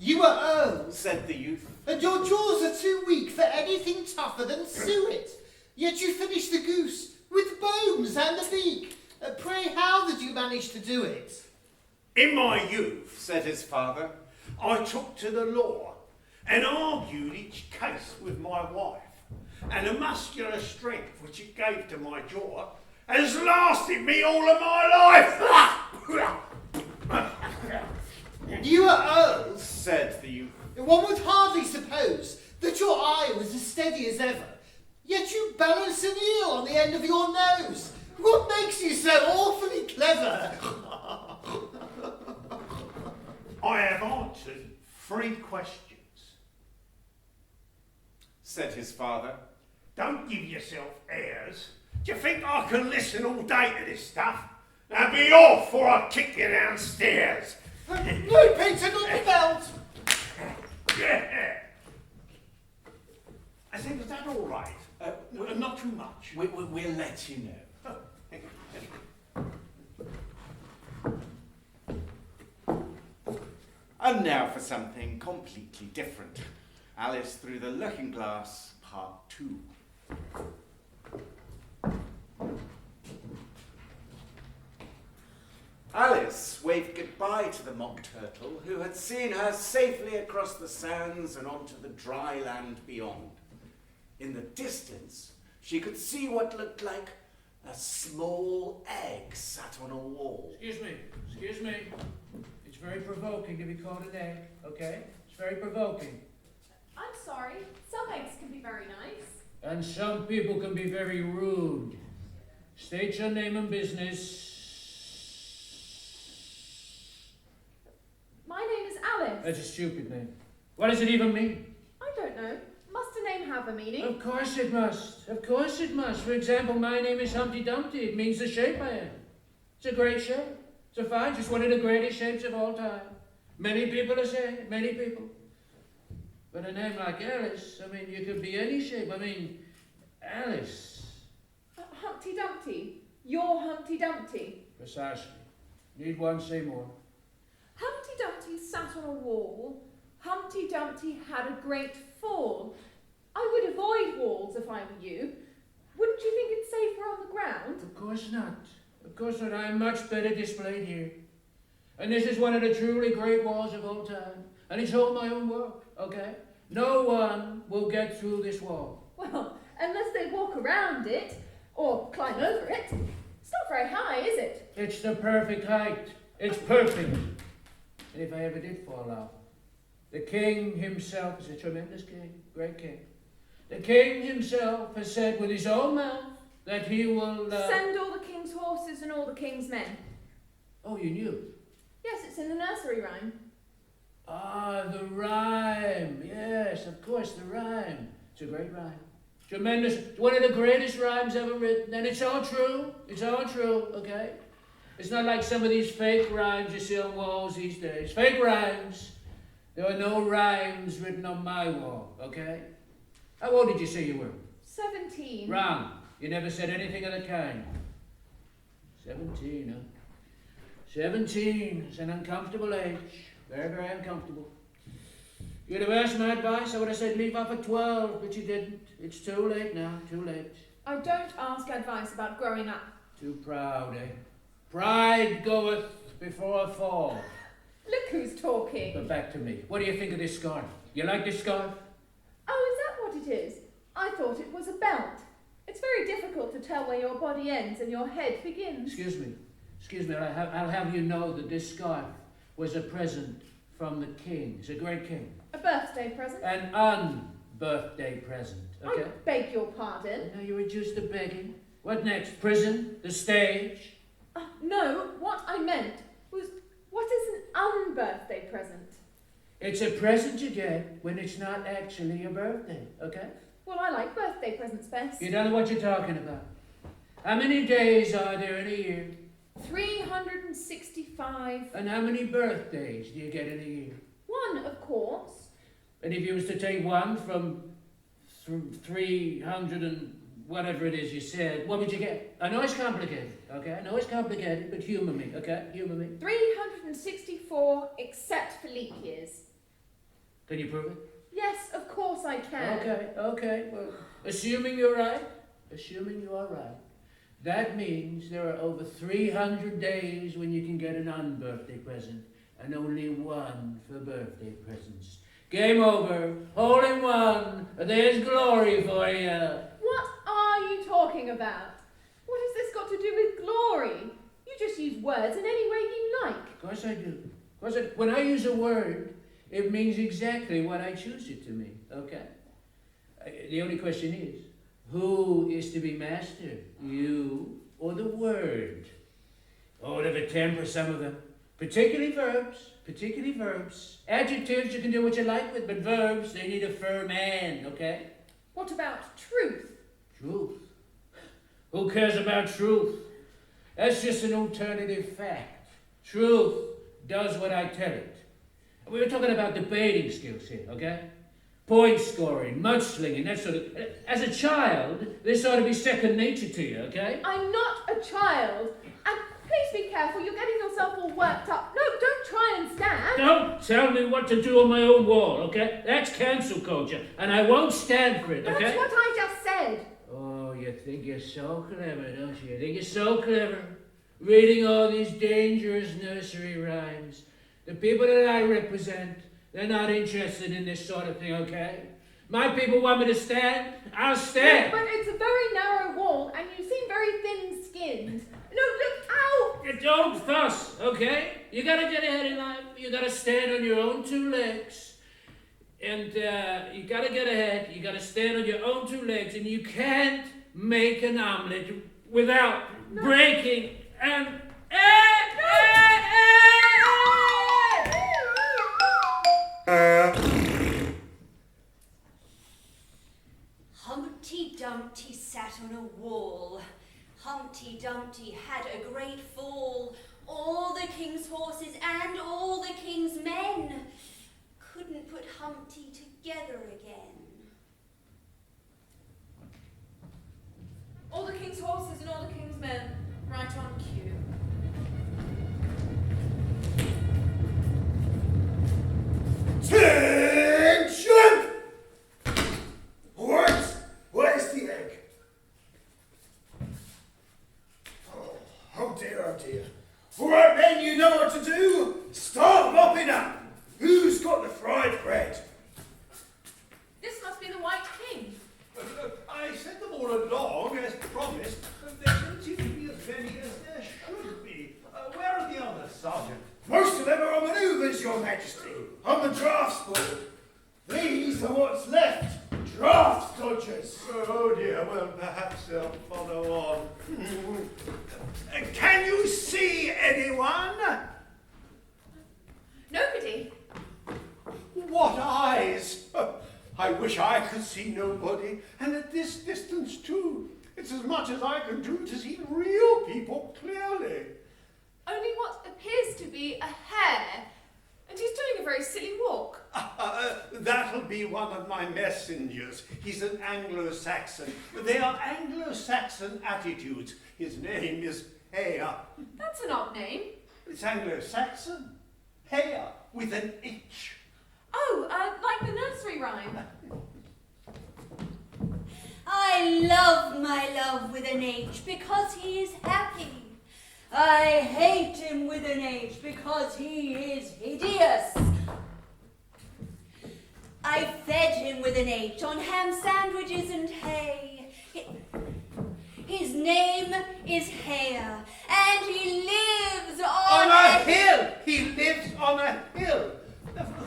Speaker 9: You are old,
Speaker 1: Said the youth.
Speaker 9: and your jaws are too weak for anything tougher than suet. Yet you finished the goose with bones and the beak. Pray, how did you manage to do it?
Speaker 4: In my youth,
Speaker 1: Said his father.
Speaker 4: I took to the law and argued each case with my wife, and the muscular strength which it gave to my jaw has lasted me all of my life.
Speaker 9: You are old.
Speaker 1: Said the youth.
Speaker 9: One would hardly suppose that your eye was as steady as ever. Yet you balance an eel on the end of your nose. What makes you so awfully clever?
Speaker 4: I have answered 3 questions.
Speaker 1: Said his father.
Speaker 4: Don't give yourself airs. Do you think I can listen all day to this stuff? Now be off or I'll kick you downstairs.
Speaker 9: No, Peter, not the belt.
Speaker 4: Yeah. I think, is that all right? Not too much.
Speaker 1: We'll let you know. And now for something completely different. Alice through the looking glass Part 2. Alice waved goodbye to the Mock Turtle, who had seen her safely across the sands and onto the dry land beyond. In the distance, she could see what looked like a small egg sat on a wall.
Speaker 8: Excuse me. It's very provoking to be called an egg, okay? It's very provoking.
Speaker 5: I'm sorry. Some eggs can be very nice.
Speaker 8: And some people can be very rude. State your name and business.
Speaker 5: My name is Alice.
Speaker 8: That's a stupid name. What does it even mean?
Speaker 5: I don't know. Must a name have a meaning?
Speaker 8: Of course it must. Of course it must. For example, my name is Humpty Dumpty. It means the shape I am. It's a great shape. It's a fine, just one of the greatest shapes of all time. Many people are saying it, many people. But a name like Alice, I mean, you could be any shape. I mean, Alice.
Speaker 5: Humpty Dumpty. You're Humpty Dumpty.
Speaker 8: Precisely. Need one say more.
Speaker 5: Humpty Dumpty sat on a wall. Humpty Dumpty had a great fall. I would avoid walls if I were you. Wouldn't you think it's safer on the ground?
Speaker 8: Of course not. Of course not. I'm much better displayed here. And this is one of the truly great walls of all time. And it's all my own work, okay? No one will get through this wall.
Speaker 5: Well, unless they walk around it or climb over it. It's not very high, is it?
Speaker 8: It's the perfect height. It's perfect. And if I ever did fall off, the king himself is a tremendous king, great king. The king himself has said with his own mouth that he will...
Speaker 5: Send all the king's horses and all the king's men.
Speaker 8: Oh, you knew?
Speaker 5: Yes, it's in the nursery rhyme.
Speaker 8: Ah, the rhyme. Yes, of course, the rhyme. It's a great rhyme. Tremendous. It's one of the greatest rhymes ever written. And it's all true. It's all true, okay? It's not like some of these fake rhymes you see on walls these days. Fake rhymes. There are no rhymes written on my wall, okay? How old did you say you were?
Speaker 5: 17.
Speaker 8: Wrong. You never said anything of the kind. 17, huh? 17 is an uncomfortable age. Very, very uncomfortable. You'd have asked my advice, I would have said leave off at 12, but you didn't. It's too late now, too late.
Speaker 5: I don't ask advice about growing up.
Speaker 8: Too proud, eh? Pride goeth before a fall.
Speaker 5: Look who's talking.
Speaker 8: But back to me. What do you think of this scarf? You like this scarf?
Speaker 5: Oh, is that what it is? I thought it was a belt. It's very difficult to tell where your body ends and your head begins.
Speaker 8: Excuse me, I'll have you know that this scarf was a present from the king. He's a great king.
Speaker 5: A birthday present?
Speaker 8: An un-birthday present, okay?
Speaker 5: I beg your pardon.
Speaker 8: Now you reduced to begging. What next? Prison? The stage?
Speaker 5: No, what I meant was, what is an unbirthday present?
Speaker 8: It's a present you get when it's not actually your birthday, okay?
Speaker 5: Well, I like birthday presents best.
Speaker 8: You don't know what you're talking about. How many days are there in a year?
Speaker 5: 365.
Speaker 8: And how many birthdays do you get in a year?
Speaker 5: One, of course.
Speaker 8: And if you was to take one from 300 and whatever it is you said, what would you get? I know it's complicated, okay? I know it's complicated, but humour me, okay? Humour me.
Speaker 5: 364 except for leap years.
Speaker 8: Can you prove it?
Speaker 5: Yes, of course I can.
Speaker 8: Okay. Well, assuming you're right, that means there are over 300 days when you can get an unbirthday present, and only one for birthday presents. Game over. Hole in one. There's glory for you.
Speaker 5: What are you talking about? What has this got to do with glory? You just use words in any way you like.
Speaker 8: Of course I do. When I use a word, it means exactly what I choose it to mean, okay? The only question is, who is to be master, you or the word? Oh, they have a temper, some of them. Particularly verbs. Adjectives you can do what you like with, but verbs, they need a firm hand, okay?
Speaker 5: What about truth?
Speaker 8: Truth? Who cares about truth? That's just an alternative fact. Truth does what I tell it. We were talking about debating skills here, okay? Point scoring, mudslinging, that sort of... As a child, this ought to be second nature to you, okay?
Speaker 5: I'm not a child. And Please be careful. You're getting yourself all worked up. No, don't try and stand.
Speaker 8: Don't tell me what to do on my own wall, okay? That's cancel culture, and I won't stand for it, okay?
Speaker 5: That's what I just said.
Speaker 8: Oh, you think you're so clever, don't you? You think you're so clever, reading all these dangerous nursery rhymes. The people that I represent, they're not interested in this sort of thing, okay? My people want me to stand, I'll stand.
Speaker 5: But it's a very narrow wall, and you seem very thin-skinned. No, look out!
Speaker 8: You don't fuss, okay? You gotta get ahead in life. You gotta stand on your own two legs. And you gotta get ahead. You gotta stand on your own two legs, and you can't make an omelet without breaking an
Speaker 3: Humpty Dumpty sat on a wall. Humpty Dumpty had a great fall. All the king's horses and all the king's men couldn't put Humpty together again.
Speaker 5: All the king's horses and all the king's men, right on cue.
Speaker 13: Attention! Where's the egg? Oh dear, oh dear. All right, men, you know what to do. Start mopping up. Who's got the fried bread?
Speaker 5: This must be the White King.
Speaker 4: I sent them all along, as promised. There don't seem to be as many as there should be. Where are the others, Sergeant?
Speaker 13: Most of them are on manoeuvres, Your Majesty, on the drafts board. These are what's left. Draft dodgers.
Speaker 4: Oh dear, well perhaps they'll follow on. Can you see anyone?
Speaker 5: Nobody.
Speaker 4: What eyes! I wish I could see nobody, and at this distance too. It's as much as I can do to see real people clearly.
Speaker 5: Only what appears to be a hare, and he's doing a very silly walk.
Speaker 4: That'll be one of my messengers. He's an Anglo-Saxon. They are Anglo-Saxon attitudes. His name is Hare.
Speaker 5: That's an odd name.
Speaker 4: It's Anglo-Saxon. Hare with an H.
Speaker 5: Oh, like the nursery rhyme.
Speaker 3: I love my love with an H because he is happy. I hate him with an H because he is hideous. I fed him with an H on ham sandwiches and hay. His name is Hare, and he lives on
Speaker 4: a hill! He lives on a hill!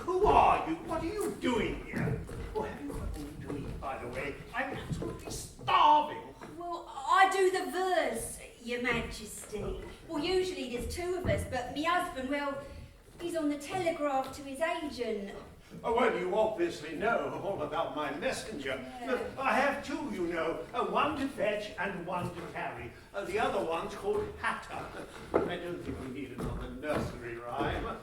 Speaker 4: Who are you? What are you doing here? Oh, have you got anything to eat, by the way? I'm absolutely starving.
Speaker 3: Well, I do the verse, Your Majesty. Well, usually there's two of us, but me husband, well, he's on the telegraph to his agent.
Speaker 4: Oh, well, you obviously know all about my messenger.
Speaker 3: Yeah.
Speaker 4: I have two, you know, one to fetch and one to carry. The other one's called Hatter. I don't think we need another nursery rhyme.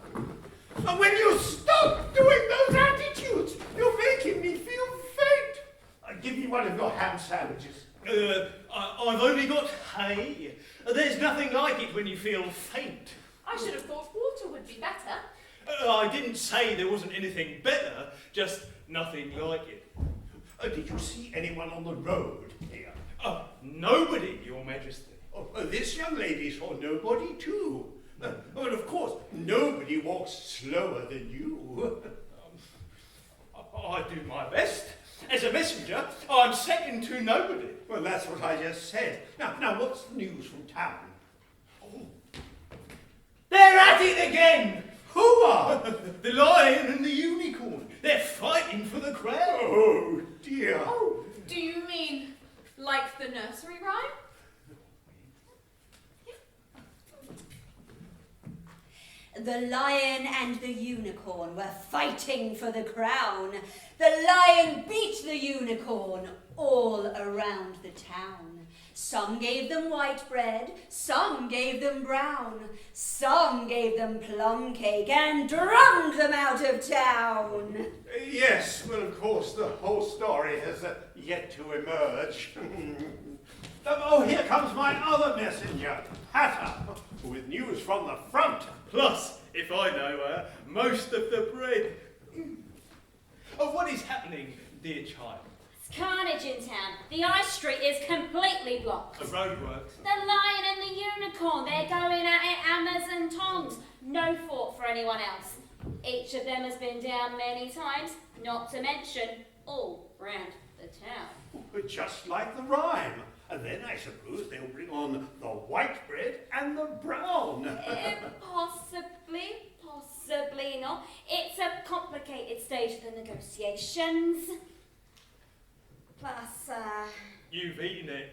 Speaker 4: And when you stop doing those attitudes, you're making me feel faint. Give me one of your ham sandwiches.
Speaker 11: I've only got hay. There's nothing like it when you feel faint.
Speaker 5: I should have thought water would be better.
Speaker 11: I didn't say there wasn't anything better, just nothing like it.
Speaker 4: Did you see anyone on the road here?
Speaker 11: Nobody, Your Majesty.
Speaker 4: This young lady saw nobody too. Well, of course, nobody walks slower than you.
Speaker 11: I do my best. As a messenger, I'm second to nobody.
Speaker 4: Well, that's what I just said. Now, what's the news from town?
Speaker 11: Oh. They're at it again!
Speaker 4: Who are?
Speaker 11: The lion and the unicorn. They're fighting for the crown.
Speaker 4: Oh, dear.
Speaker 5: Oh, do you mean like the nursery rhyme?
Speaker 3: The lion and the unicorn were fighting for the crown. The lion beat the unicorn all around the town. Some gave them white bread, some gave them brown, some gave them plum cake and drummed them out of town.
Speaker 4: Yes, well, of course, the whole story has yet to emerge. Oh, here comes my other messenger, Hatter.
Speaker 13: with news from the front. Plus, if I know most of the bread. What is happening, dear child?
Speaker 3: It's carnage in town. The High Street is completely blocked.
Speaker 13: The roadworks.
Speaker 3: The Lion and the Unicorn, they're going at it hammers and tongs. No thought for anyone else. Each of them has been down many times, not to mention all round the town.
Speaker 13: Just like the rhyme. And then I suppose they'll bring on the white bread and the brown.
Speaker 3: Possibly not. It's a complicated stage of the negotiations. Plus,
Speaker 13: You've eaten it.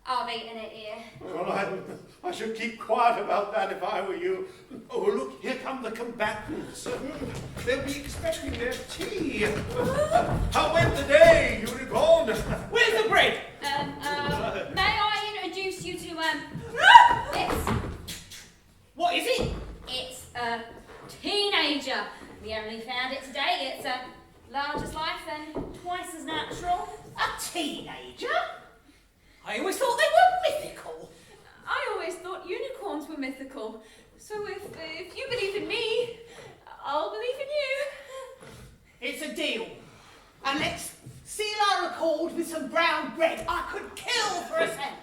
Speaker 3: I've eaten it here.
Speaker 13: Well, I should keep quiet about that if I were you. Oh, look, here come the combatants. They'll be expecting their tea. How went the day, Unicorn?
Speaker 10: Where's the bread?
Speaker 3: May I introduce you to, it's...
Speaker 10: What is it?
Speaker 3: It's a teenager. We only found it today. It's large as life and twice as natural.
Speaker 10: A teenager? I always thought they were mythical.
Speaker 5: I always thought unicorns were mythical. So if you believe in me, I'll believe in you.
Speaker 10: It's a deal. And let's seal our accord with some brown bread. I could kill for a cent.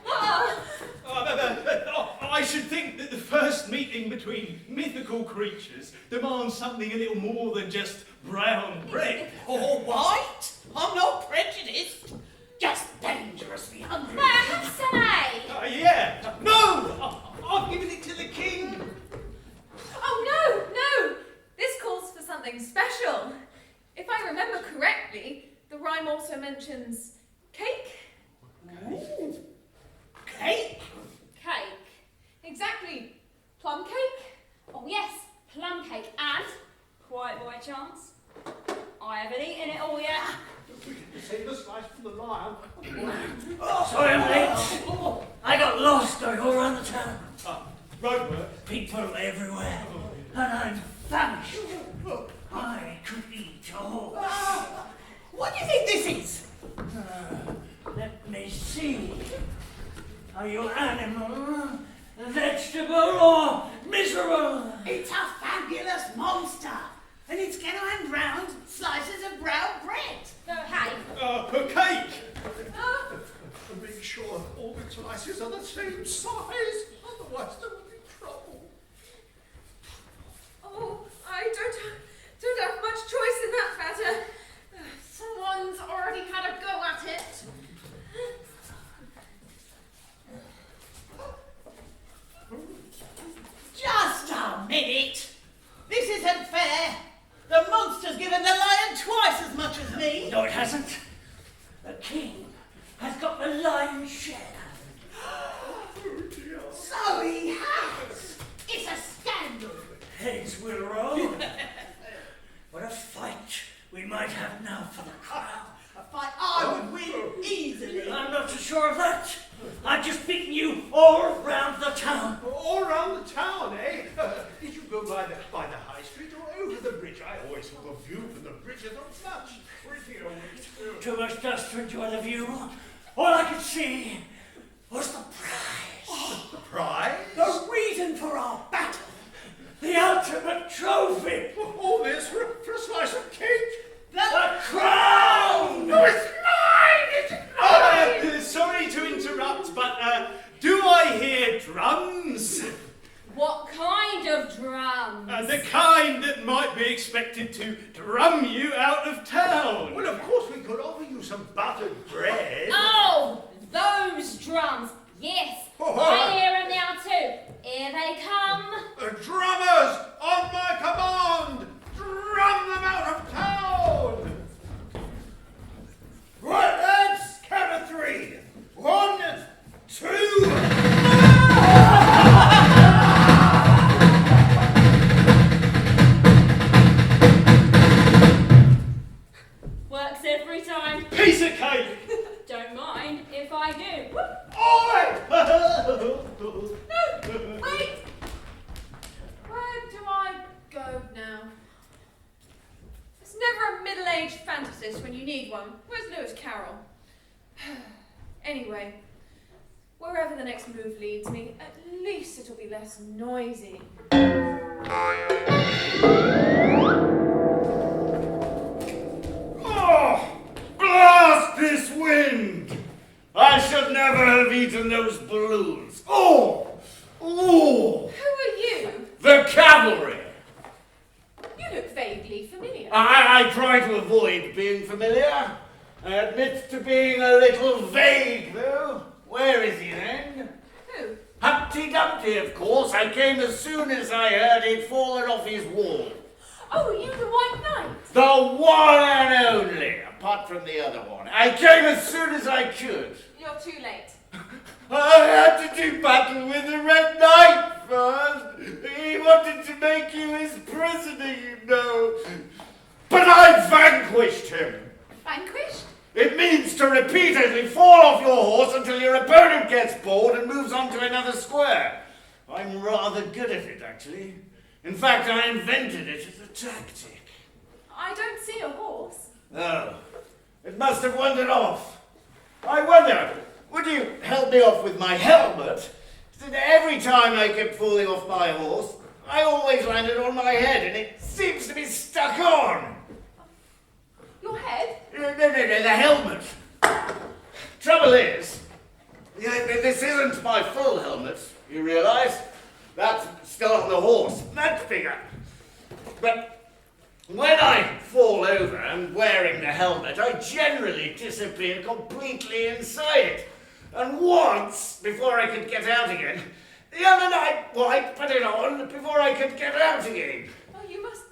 Speaker 14: I should think that the first meeting between mythical creatures demands something a little more than just brown bread.
Speaker 10: Or white. I'm not prejudiced. Just dangerously hungry.
Speaker 3: Perhaps some egg.
Speaker 14: Yeah. No! I've given it to the king.
Speaker 5: Oh, no. This calls for something special. If I remember correctly, the rhyme also mentions cake.
Speaker 10: Ooh. Cake?
Speaker 3: Cake.
Speaker 5: Exactly. Plum cake.
Speaker 3: Oh yes, plum cake. And, quite by chance, I haven't eaten it all yet.
Speaker 13: Save a slice from the lion.
Speaker 11: Sorry I'm late. I got lost going all around the town.
Speaker 14: Roadwork.
Speaker 11: People everywhere. And I'm famished. I could eat all.
Speaker 10: What do you think this is?
Speaker 11: Let me see. Are you animal, vegetable, or miserable?
Speaker 10: It's a fabulous monster. And it's going to hand round slices of brown bread.
Speaker 3: Hey.
Speaker 14: Cake.
Speaker 13: Make sure all the slices are the same size, otherwise there will be trouble.
Speaker 5: Oh, I don't have much choice in that matter. Someone's already had a go at it.
Speaker 10: Just a minute. This isn't fair. The monster's given the lion twice as much as me.
Speaker 11: No, it hasn't. The king has got the lion's share.
Speaker 10: So he has. It's a scandal.
Speaker 11: Heads will roll. What a fight we might have now for the crown.
Speaker 10: A fight I would win easily.
Speaker 11: I'm not so sure of that. I've just beaten you all round the town.
Speaker 13: All around the town, eh? Did you go by the high street or over the bridge? I always thought the view from the bridge is not much. Pretty old.
Speaker 11: Too much dust to enjoy the view. All I could see was the prize.
Speaker 13: The prize?
Speaker 10: The reason for our battle.
Speaker 11: The ultimate trophy.
Speaker 13: All this for a slice of cake?
Speaker 11: The crown!
Speaker 13: No, it's mine! It's mine!
Speaker 14: Sorry to interrupt, but do I hear drums?
Speaker 3: What kind of drums?
Speaker 14: The kind that might be expected to drum you out of town.
Speaker 13: Well, of course we could offer you some buttered bread.
Speaker 3: Oh, those drums. Yes, I hear them now too. Here they come.
Speaker 13: Drummers, on my command! Drum them out of town! Right, lads, count of 3. 1, 2...
Speaker 3: Works every time.
Speaker 14: Piece of cake.
Speaker 3: Don't mind if I do.
Speaker 13: Oi!
Speaker 5: No, wait. Where do I go now? There's never a middle-aged fantasist when you need one. Where's Lewis Carroll? Anyway, Wherever the next move leads me, at least it'll be less noisy.
Speaker 13: Oh, blast this wind! I should never have eaten those balloons. Oh! Oh!
Speaker 5: Who are you?
Speaker 13: The cavalry!
Speaker 5: You look vaguely familiar.
Speaker 13: I try to avoid being familiar. I admit to being a little vague, though. Where is he then?
Speaker 5: Who?
Speaker 13: Humpty Dumpty, of course. I came as soon as I heard he'd fallen off his wall.
Speaker 5: Oh, are you the White Knight?
Speaker 13: The one and only, apart from the other one. I came as soon as I could.
Speaker 5: You're too late.
Speaker 13: I had to do battle with the Red Knight first. He wanted to make you his prisoner, you know. But I vanquished him.
Speaker 5: Vanquished?
Speaker 13: It means to repeatedly fall off your horse until your opponent gets bored and moves on to another square. I'm rather good at it, actually. In fact, I invented it as a tactic.
Speaker 5: I don't see a horse.
Speaker 13: Oh, it must have wandered off. I wonder, would you help me off with my helmet? Every time I kept falling off my horse, I always landed on my head, and it seems to be stuck on.
Speaker 5: Your head?
Speaker 13: No, the helmet. Trouble is, this isn't my full helmet, you realise? That's still on the horse, that's bigger. But when I fall over and wearing the helmet, I generally disappear completely inside it. And once, before I could get out again, the other night, I put it on before I could get out again.
Speaker 5: Oh, you must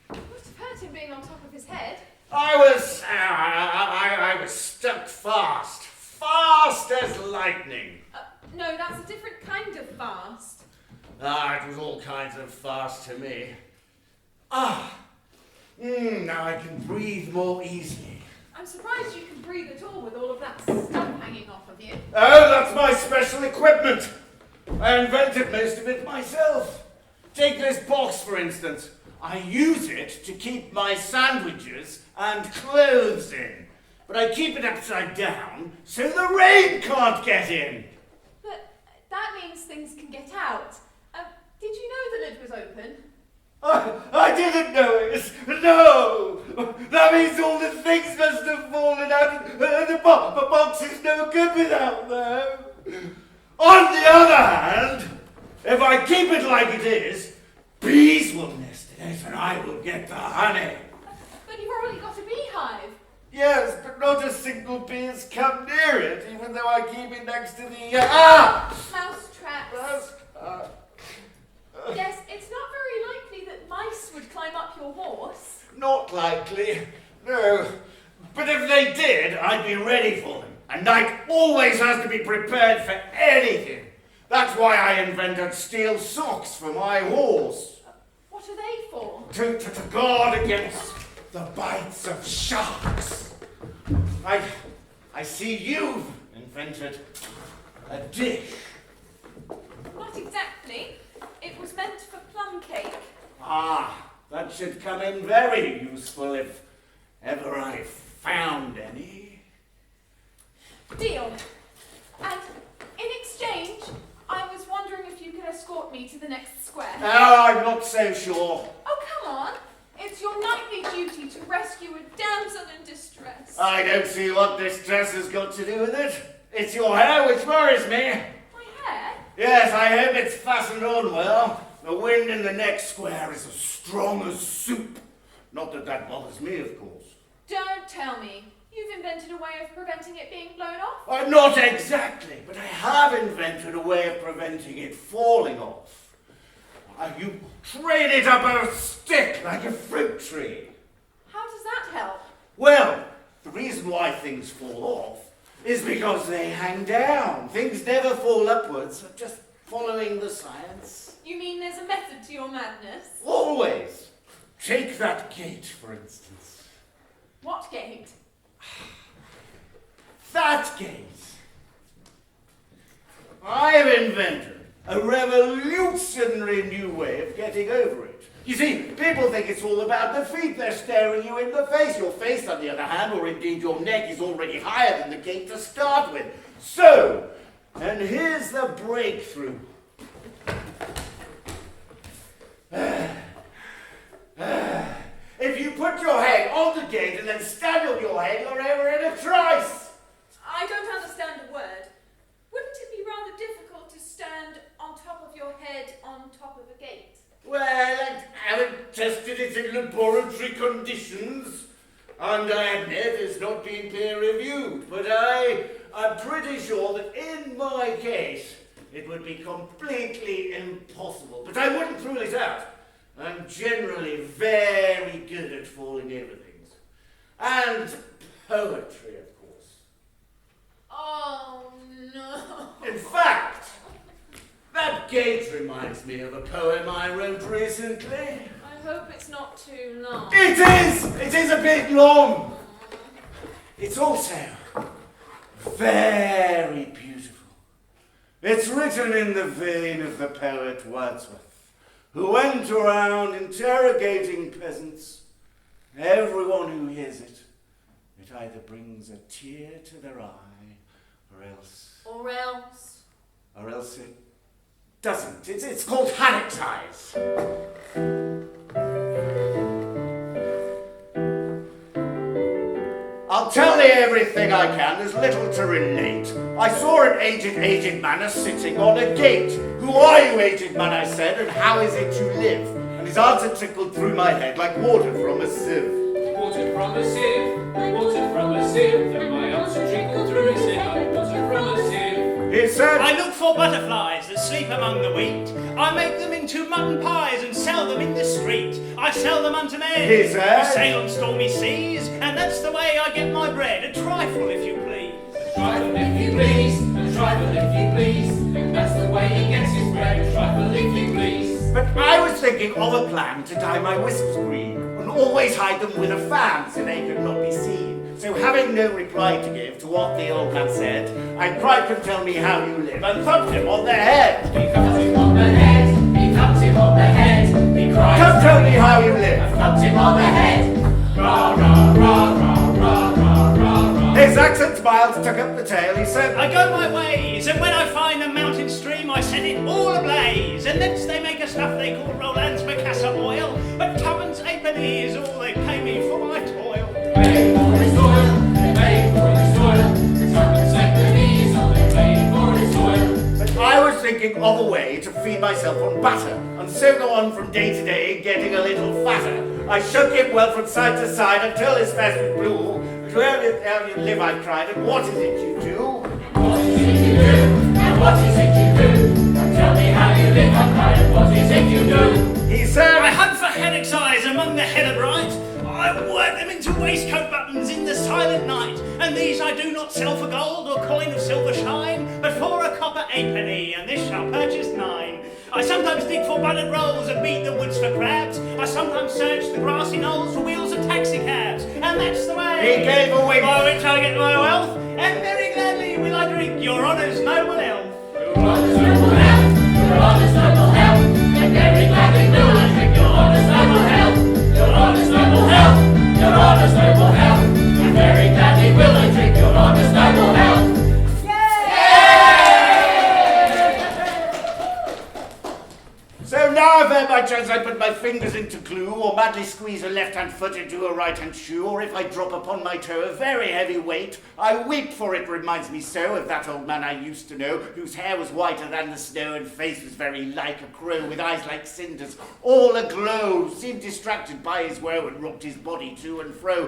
Speaker 5: have hurt him being on top of his head.
Speaker 13: I was stuck fast as lightning.
Speaker 5: No, that's a different kind of fast.
Speaker 13: It was all kinds of fast to me. Now I can breathe more easily.
Speaker 5: I'm surprised you can breathe at all with all of that stuff hanging off of you.
Speaker 13: Oh, that's my special equipment. I invented most of it myself. Take this box, for instance. I use it to keep my sandwiches and clothes in. But I keep it upside down so the rain can't get in.
Speaker 5: But that means things can get out. Did you know the lid was open?
Speaker 13: I didn't know it. No. That means all the things must have fallen out. The box is no good without them. On the other hand, if I keep it like it is, bees will nest in it and I will get the honey.
Speaker 5: But you've already got a beehive.
Speaker 13: Yes, but not a single bee has come near it, even though I keep it next to the...
Speaker 5: Mouse traps. Yes, it's not very likely that mice would climb up your horse.
Speaker 13: Not likely, no. But if they did, I'd be ready for them. A knight always has to be prepared for anything. That's why I invented steel socks for my horse.
Speaker 5: What are they for?
Speaker 13: To guard against the bites of sharks. I see you've invented a dish.
Speaker 5: Not exactly. It was meant for plum cake.
Speaker 13: That should come in very useful if ever I found any.
Speaker 5: Deal. And in exchange, I was wondering if you could escort me to the next square.
Speaker 13: I'm not so sure.
Speaker 5: Oh, come on. It's your knightly duty to rescue a damsel in distress.
Speaker 13: I don't see what this dress has got to do with it. It's your hair which worries me.
Speaker 5: My hair?
Speaker 13: Yes, I hope it's fastened on well. The wind in the next square is as strong as soup. Not that that bothers me, of course.
Speaker 5: Don't tell me. You've invented a way of preventing it being blown off?
Speaker 13: Not exactly, but I have invented a way of preventing it falling off. You train it up a stick like a fruit tree.
Speaker 5: How does that help?
Speaker 13: Well, the reason why things fall off is because they hang down. Things never fall upwards. I'm just following the science.
Speaker 5: You mean there's a method to your madness?
Speaker 13: Always. Take that gate, for instance.
Speaker 5: What gate?
Speaker 13: That gate. I have invented a revolutionary new way of getting over it.
Speaker 1: You see, people think it's all about the feet. They're staring you in the face. Your face, on the other hand, or indeed your neck, is already higher than the gate to start with. So, and here's the breakthrough. If you put your head on the gate and then stand on your head, you're over in a trice.
Speaker 5: I don't understand a word. Wouldn't it be rather difficult to stand on top of your head on top of a gate?
Speaker 1: Well, I haven't tested it in laboratory conditions, and I admit it's not been peer-reviewed, but I'm pretty sure that in my case, it would be completely impossible. But I wouldn't rule it out. I'm generally very good at falling in with things. And poetry, of course.
Speaker 5: Oh, no.
Speaker 1: In fact, that gate reminds me of a poem I wrote recently.
Speaker 5: I hope it's not too long.
Speaker 1: It is! It is a bit long. It's also very beautiful. It's written in the vein of the poet Wordsworth, who went around interrogating peasants. Everyone who hears it, it either brings a tear to their eye, or else it doesn't. It's called Hanetize. I'll tell you everything I can, there's little to relate. I saw an aged man sitting on a gate. Who are you, aged man, I said, and how is it you live? And his answer trickled through my head like water from a sieve.
Speaker 8: Water from a sieve, water from a sieve, then my answer trickled through his head like water from a sieve.
Speaker 1: He said,
Speaker 11: I look for butterflies that sleep among the wheat. I make them into mutton pies and sell them in the street. I sell them unto men
Speaker 1: He said,
Speaker 11: who sail on stormy seas, and that's the way I get my bread. A trifle, if you please.
Speaker 8: A trifle if you please, a trifle if you please. That's the way he gets his bread. A trifle if you please.
Speaker 1: but I was thinking of a plan to dye my wisps green and always hide them with a fan so they could not be seen. So having no reply to give to what the old man said, I cried, "Come tell me how you live," and thumped him on the head.
Speaker 8: He thumped him on the head, he thumped him on the head. He cried,
Speaker 1: "Come tell me how you live."
Speaker 8: I thumped him on the head. Rah, rah, rah, rah, rah, rah, rah, rah.
Speaker 1: His accent smiled, took up the tail, he said,
Speaker 11: I go my ways, and when I find a mountain stream, I set it all ablaze. And thence they make a stuff they call Roland's Macassar oil. But tuppence halfpenny is all they pay me for my toil.
Speaker 8: Pay for his toil, they pay for his toil. Tuppence halfpenny is all they pay for his toil.
Speaker 1: But I was thinking of a way to feed myself on butter, and so go on from day to day, getting a little fatter. I shook him well from side to side until his face was blue. "But where you live," I cried, "and what is it you do?"
Speaker 8: What is it you do? And what is it you do? Tell me how you live, I cried, and what is it you do?
Speaker 1: He said,
Speaker 11: I hunt for headache's eyes among the heather bright. I work them into waistcoat buttons in the silent night. And these I do not sell for gold or coin of silver shine, but for a copper halfpenny, and this shall purchase 9. I sometimes dig for buttered rolls and beat the woods for crabs. I sometimes search the grassy knolls for wheels of taxi cabs. And that's the way
Speaker 1: He gave a wink.
Speaker 11: by which I get my wealth. And very gladly will I drink your honour's noble health.
Speaker 8: Your honour's noble health, your honour's noble health. And very gladly will I drink your honour's noble health. Your honour's noble health, your honour's noble health. And very gladly will I drink your honour's noble health.
Speaker 1: So now if by chance I put my fingers into glue, or madly squeeze a left-hand foot into a right-hand shoe, or if I drop upon my toe a very heavy weight, I weep, for it reminds me so of that old man I used to know, whose hair was whiter than the snow and face was very like a crow, with eyes like cinders, all aglow, who seemed distracted by his woe and rocked his body to and fro,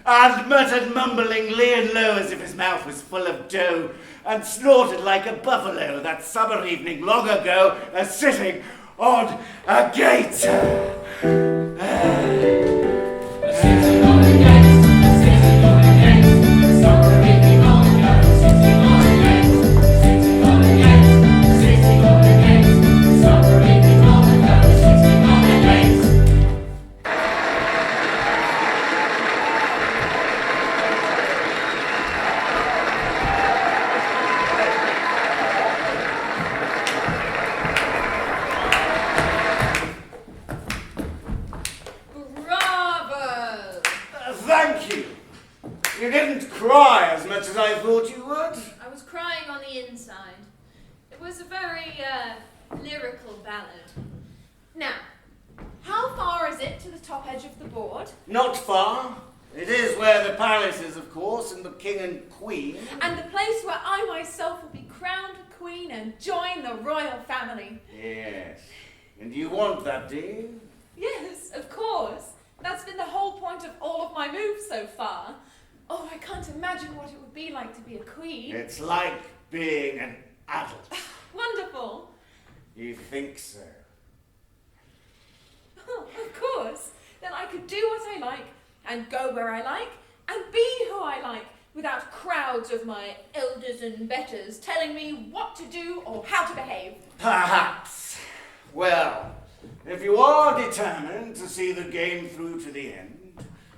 Speaker 1: and muttered mumblingly and low as if his mouth was full of dough, and snorted like a buffalo that summer evening long ago, sitting on a gate.
Speaker 8: Sitting on a gate, sitting on a gate. Summer evening long ago, sitting on a gate. Sitting on a gate, sitting on a gate. Summer evening long ago, sitting on a gate.
Speaker 1: You didn't cry as much as I thought you would.
Speaker 5: I was crying on the inside. It was a very, lyrical ballad. Now, how far is it to the top edge of the board?
Speaker 1: Not far. It is where the palace is, of course, and the king and queen.
Speaker 5: And the place where I myself will be crowned queen and join the royal family.
Speaker 1: Yes. And you want that, do you?
Speaker 5: Yes, of course. That's been the whole point of all of my moves so far. Oh, I can't imagine what it would be like to be a queen.
Speaker 1: It's like being an adult.
Speaker 5: Wonderful.
Speaker 1: You think so?
Speaker 5: Oh, of course. Then I could do what I like, and go where I like, and be who I like, without crowds of my elders and betters telling me what to do or how to behave.
Speaker 1: Perhaps. Well, if you are determined to see the game through to the end,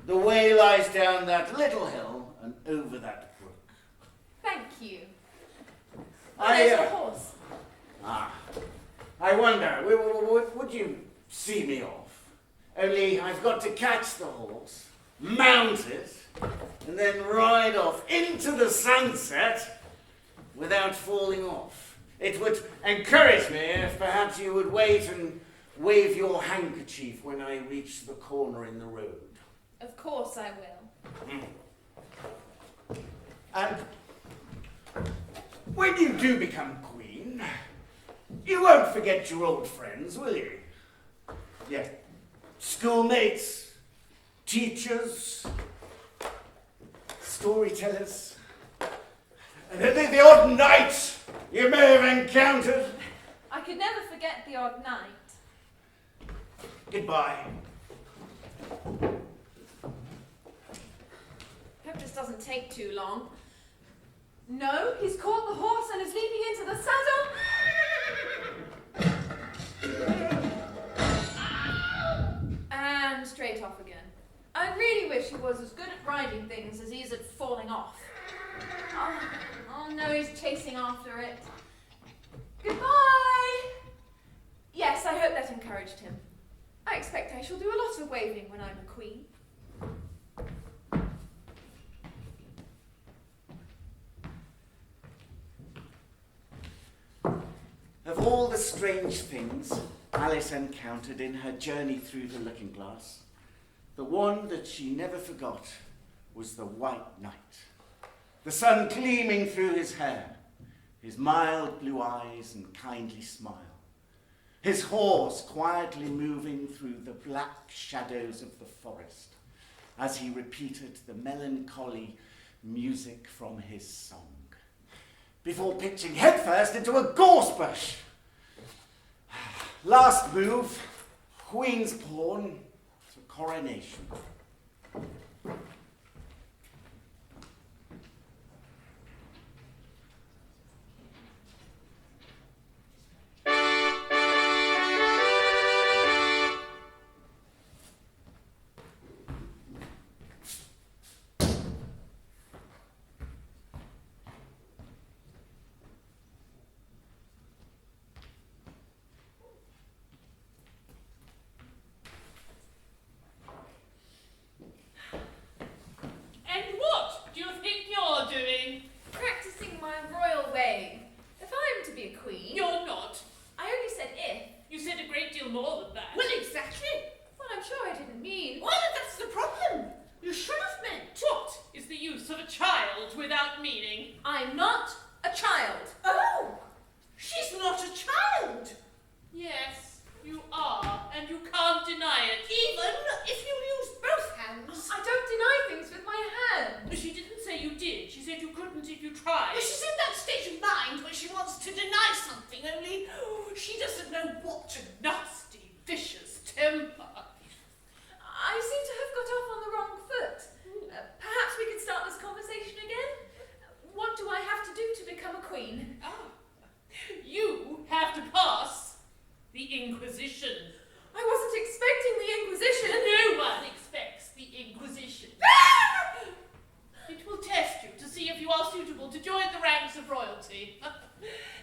Speaker 1: the way lies down that little hill and over that brook.
Speaker 5: Thank you.
Speaker 1: I,
Speaker 5: There's a horse.
Speaker 1: I wonder, would you see me off? Only I've got to catch the horse, mount it, and then ride off into the sunset without falling off. It would encourage me if perhaps you would wait and wave your handkerchief when I reach the corner in the road.
Speaker 5: Of course I will.
Speaker 1: And when you do become queen, you won't forget your old friends, will you? Yes. Schoolmates, teachers, storytellers, and the odd knight you may have encountered.
Speaker 5: I could never forget the odd night.
Speaker 1: Goodbye.
Speaker 5: Hope this doesn't take too long. No, he's caught the horse and is leaping into the saddle. And straight off again. I really wish he was as good at riding things as he is at falling off. Oh no, he's chasing after it. Goodbye! Yes, I hope that encouraged him. I expect I shall do a lot of waving when I'm a queen.
Speaker 1: Of all the strange things Alice encountered in her journey through the looking glass, the one that she never forgot was the White Knight. The sun gleaming through his hair, his mild blue eyes and kindly smile, his horse quietly moving through the black shadows of the forest as he repeated the melancholy music from his song, before pitching headfirst into a gorse bush. Last move, Queen's Pawn to coronation.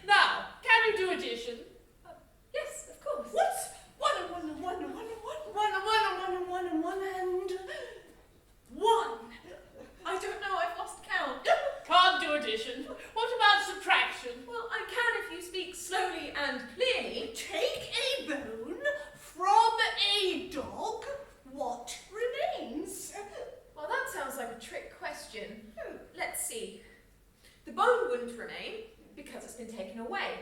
Speaker 5: Now, can you do addition? Yes, of course. bone wouldn't remain because it's been taken away.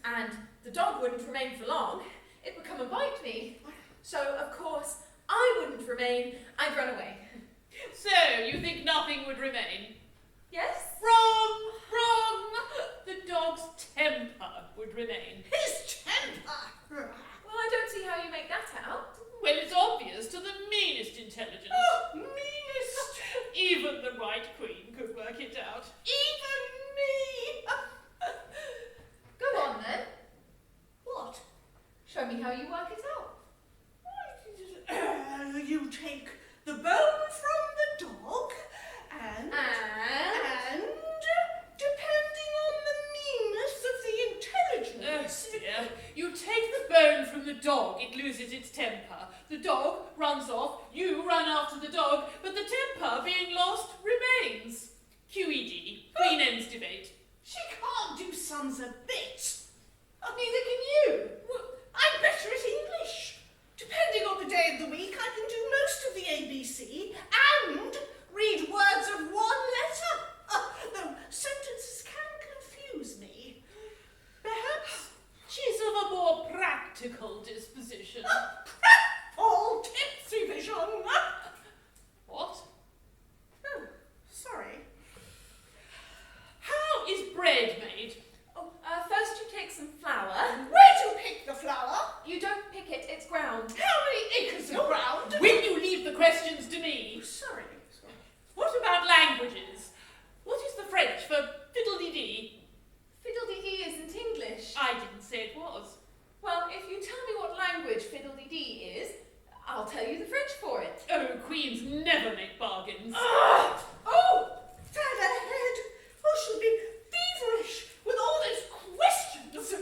Speaker 5: And the dog wouldn't remain for long. It would come and bite me. So, of course, I wouldn't remain. I'd run away.
Speaker 2: So, you think nothing would remain?
Speaker 5: Yes?
Speaker 2: Wrong! Wrong! The dog's temper would remain.
Speaker 6: His temper!
Speaker 5: Well, I don't see how you make that out.
Speaker 2: Well, it's obvious to the meanest intelligence.
Speaker 6: Oh, meanest!
Speaker 2: Even the White Queen could work it out.
Speaker 6: Even me!
Speaker 5: Go on, then.
Speaker 6: What?
Speaker 5: Show me how you work it out.
Speaker 6: You take the bone from the dog, and depending on the meanness of the intelligence.
Speaker 2: Oh dear. You take the bone from the dog, it loses its temper. The dog runs off, you run after the dog, but the temper being lost remains. QED, Queen Ends debate.
Speaker 6: She can't do sums a bit. Neither can you. Well, I'm better at English. Depending on the day of the week, I can do most of the ABC and read words of one letter. Though sentences can confuse me. Perhaps
Speaker 2: She's of a more practical disposition.
Speaker 6: all tipsy vision.
Speaker 2: What?
Speaker 6: Oh, sorry.
Speaker 2: How is bread made?
Speaker 5: Oh, first you take some flour.
Speaker 6: Where do you pick the flour?
Speaker 5: You don't pick it, it's ground.
Speaker 6: How many acres of ground?
Speaker 2: Will you leave the questions to me?
Speaker 6: Sorry.
Speaker 2: What about languages? What is the French for fiddle-dee-dee?
Speaker 5: Fiddle-dee-dee isn't English.
Speaker 2: I didn't say it was.
Speaker 5: Well, if you tell me what language fiddle-dee-dee is, I'll tell you the French for it.
Speaker 2: Oh, queens never make bargains.
Speaker 6: Oh, Dad ahead. I should be feverish with all these questions.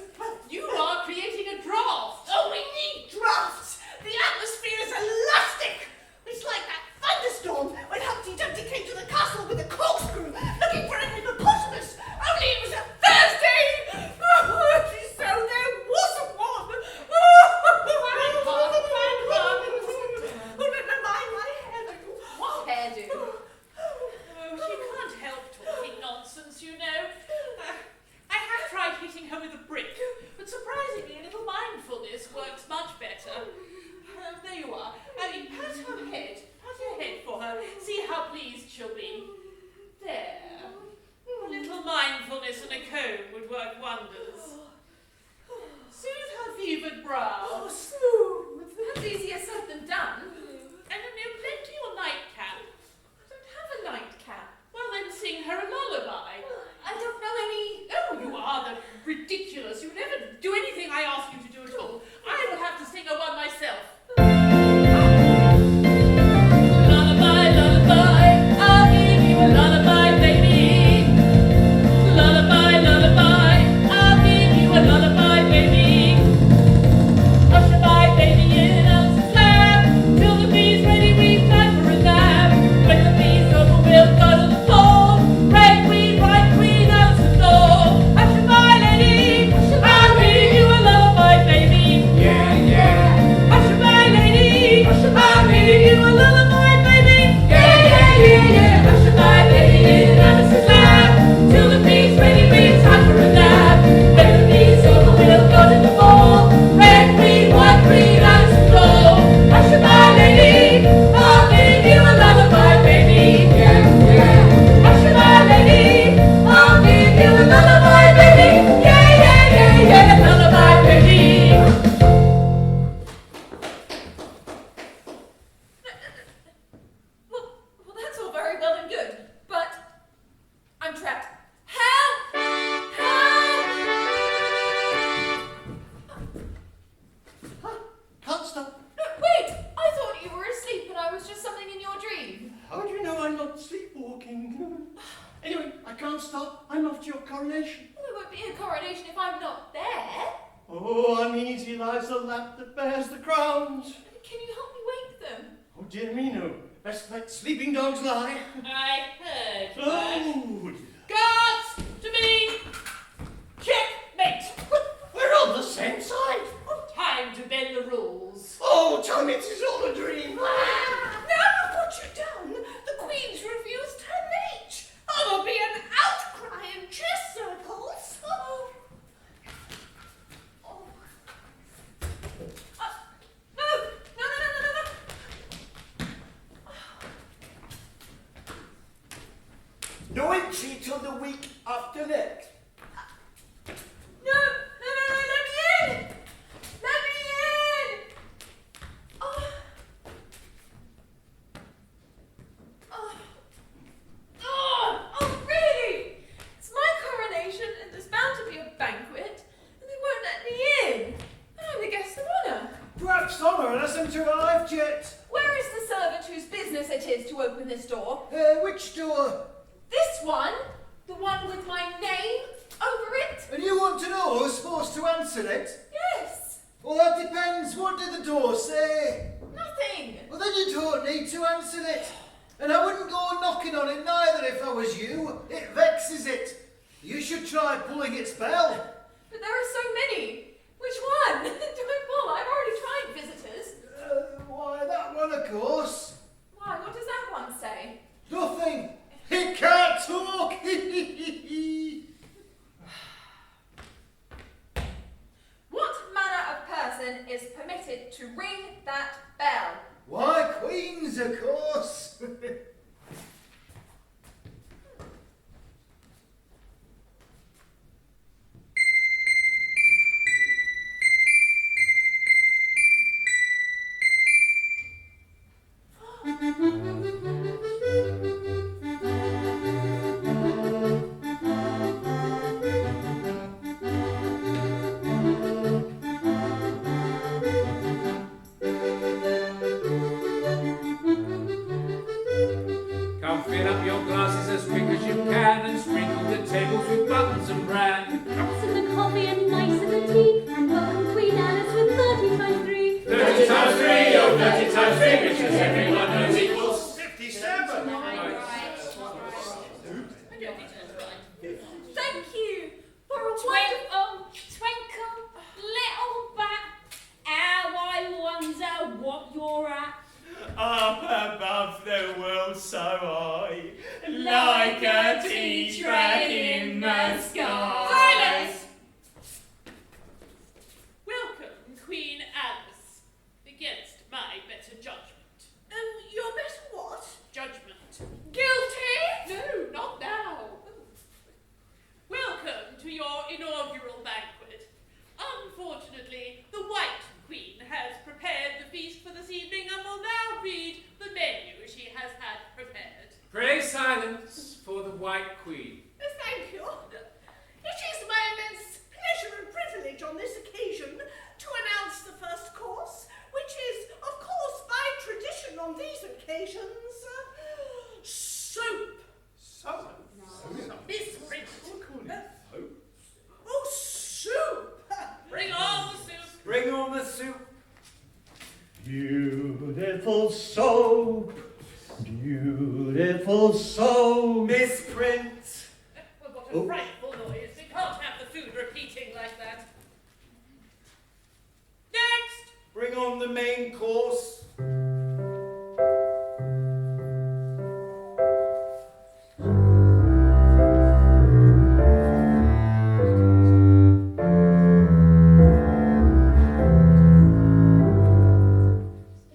Speaker 2: You are creating a draft.
Speaker 6: Oh, we need drafts. The atmosphere is elastic. It's like that thunderstorm when Humpty Dumpty came to the castle with a corkscrew looking for a hippopotamus. Only it was a Thursday. So there wasn't one. Oh, never mind my hair.
Speaker 5: What hairdo?
Speaker 2: Oh, she can't help talking nonsense, you know. I have tried hitting her with a brick, but surprisingly, a little mindfulness works much better. There you are. I mean, pat her head. Pat her head for her. See how pleased she'll be. There. A little mindfulness and a comb would work wonders. Soothe her fevered brow.
Speaker 6: Oh, smooth.
Speaker 5: That's easier said than done.
Speaker 2: And lend your nightcap.
Speaker 5: I don't have a nightcap.
Speaker 2: Well, then sing her a lullaby.
Speaker 5: I don't know any...
Speaker 2: Oh, you are the ridiculous. You never do anything I ask you to do at all. I will have to sing a one myself. Lullaby, lullaby, I'll give you a lullaby, baby. Lullaby, lullaby, I'll give you a lullaby, baby. Hush-a-bye, baby, in Alice's lap, till the bee's ready, we've time for a nap. When the bee's over, we'll go to the floor. Red queen, white queen, Alice's door. Hush-a-bye, lady, I'll give you a lullaby, baby. Yeah, yeah. Hush-a-bye, lady, I'll give you a lullaby, baby. Yeah, yeah, yeah, yeah. Hush-a-bye, lady, in Alice's lap, till the bee's ready, we've time for a nap. When the bee's over, we'll go to the ball. Red queen, white queen, Alice's door. Hush-a-bye, lady, I'll give you a lullaby, baby. Yeah, yeah. Hush-a-bye, lady, I'll give you a lullaby, baby. Yeah, yeah, yeah, yeah. Lullaby, baby.
Speaker 5: Well, that's all very well and good, but I'm trapped. Help! Help!
Speaker 4: Can't stop.
Speaker 5: No, wait! I thought you were asleep and I was just something in your dream.
Speaker 4: How do you know I'm not sleepwalking? Anyway, I can't stop. I'm off to your coronation.
Speaker 5: Well, there won't be a coronation if I'm not there.
Speaker 4: Oh, uneasy lies the lap that bears the crowns.
Speaker 5: Can you help me wake them?
Speaker 4: Oh, dear me, no. Best let sleeping dogs lie.
Speaker 2: I heard that.
Speaker 4: Oh,
Speaker 2: Guards, to me! Checkmate!
Speaker 4: we're on the same side.
Speaker 2: Time to bend the rules.
Speaker 4: Oh, tell me it is all a dream.
Speaker 6: Now put you down. The Queen's refused her mate. Oh, there'll be an outcry in church.
Speaker 4: No entry till the week after next.
Speaker 5: No, let me in! Let me in! Oh. Oh, really? It's my coronation and there's bound to be a banquet and they won't let me in. And I'm the guest of honour.
Speaker 9: Perhaps honour hasn't arrived yet.
Speaker 5: Where is the servant whose business it is to open this door?
Speaker 9: Which door?
Speaker 5: This one? The one with my name over it?
Speaker 9: And you want to know who's supposed to answer it?
Speaker 5: Yes.
Speaker 9: Well, that depends. What did the door say?
Speaker 5: Nothing.
Speaker 9: Well, then you don't need to answer it. And I wouldn't go knocking on it neither if I was you. It vexes it. You should try pulling its bell.
Speaker 5: But there are so many. Which one? Do I pull? I've already tried visitors.
Speaker 9: Why, that one, of course.
Speaker 5: Why? What does that one say?
Speaker 9: Nothing. He can't talk.
Speaker 5: What manner of person is permitted to ring that bell?
Speaker 9: Why, queens, of course.
Speaker 8: Come fill up your glasses as quick as you can and sprinkle the tables with buttons and bran.
Speaker 7: Cups of the coffee and mice of the tea, and welcome Queen Alice with 30 times 3.
Speaker 8: 30 times 3, oh 30 times 3, which as everyone knows equals
Speaker 4: 57.
Speaker 5: Thank you for a
Speaker 7: Twinkle, twinkle, little bat, how I wonder what you're at.
Speaker 11: Up above the world so high, like a tea track in the sky.
Speaker 2: Silence! Welcome, Queen Alice, against my better judgment.
Speaker 6: Your better what?
Speaker 2: Judgment.
Speaker 5: guilty.
Speaker 2: No, not now. Welcome to your inaugural banquet. Unfortunately, the White Queen has prepared the feast for this evening and will now read the menu she has had prepared.
Speaker 8: Pray silence for the White Queen.
Speaker 6: Thank you. It is my immense pleasure and privilege on this occasion to announce the first course, which is, of course, by tradition on these occasions, soup.
Speaker 13: Soup?
Speaker 2: Miss Prince.
Speaker 6: Oh, soup!
Speaker 2: Bring on the soup.
Speaker 1: Bring on the soup.
Speaker 12: Beautiful soap, beautiful soap.
Speaker 1: Miss Prince.
Speaker 2: What a frightful noise. We can't have the food repeating like that. Next!
Speaker 1: Bring on the main course.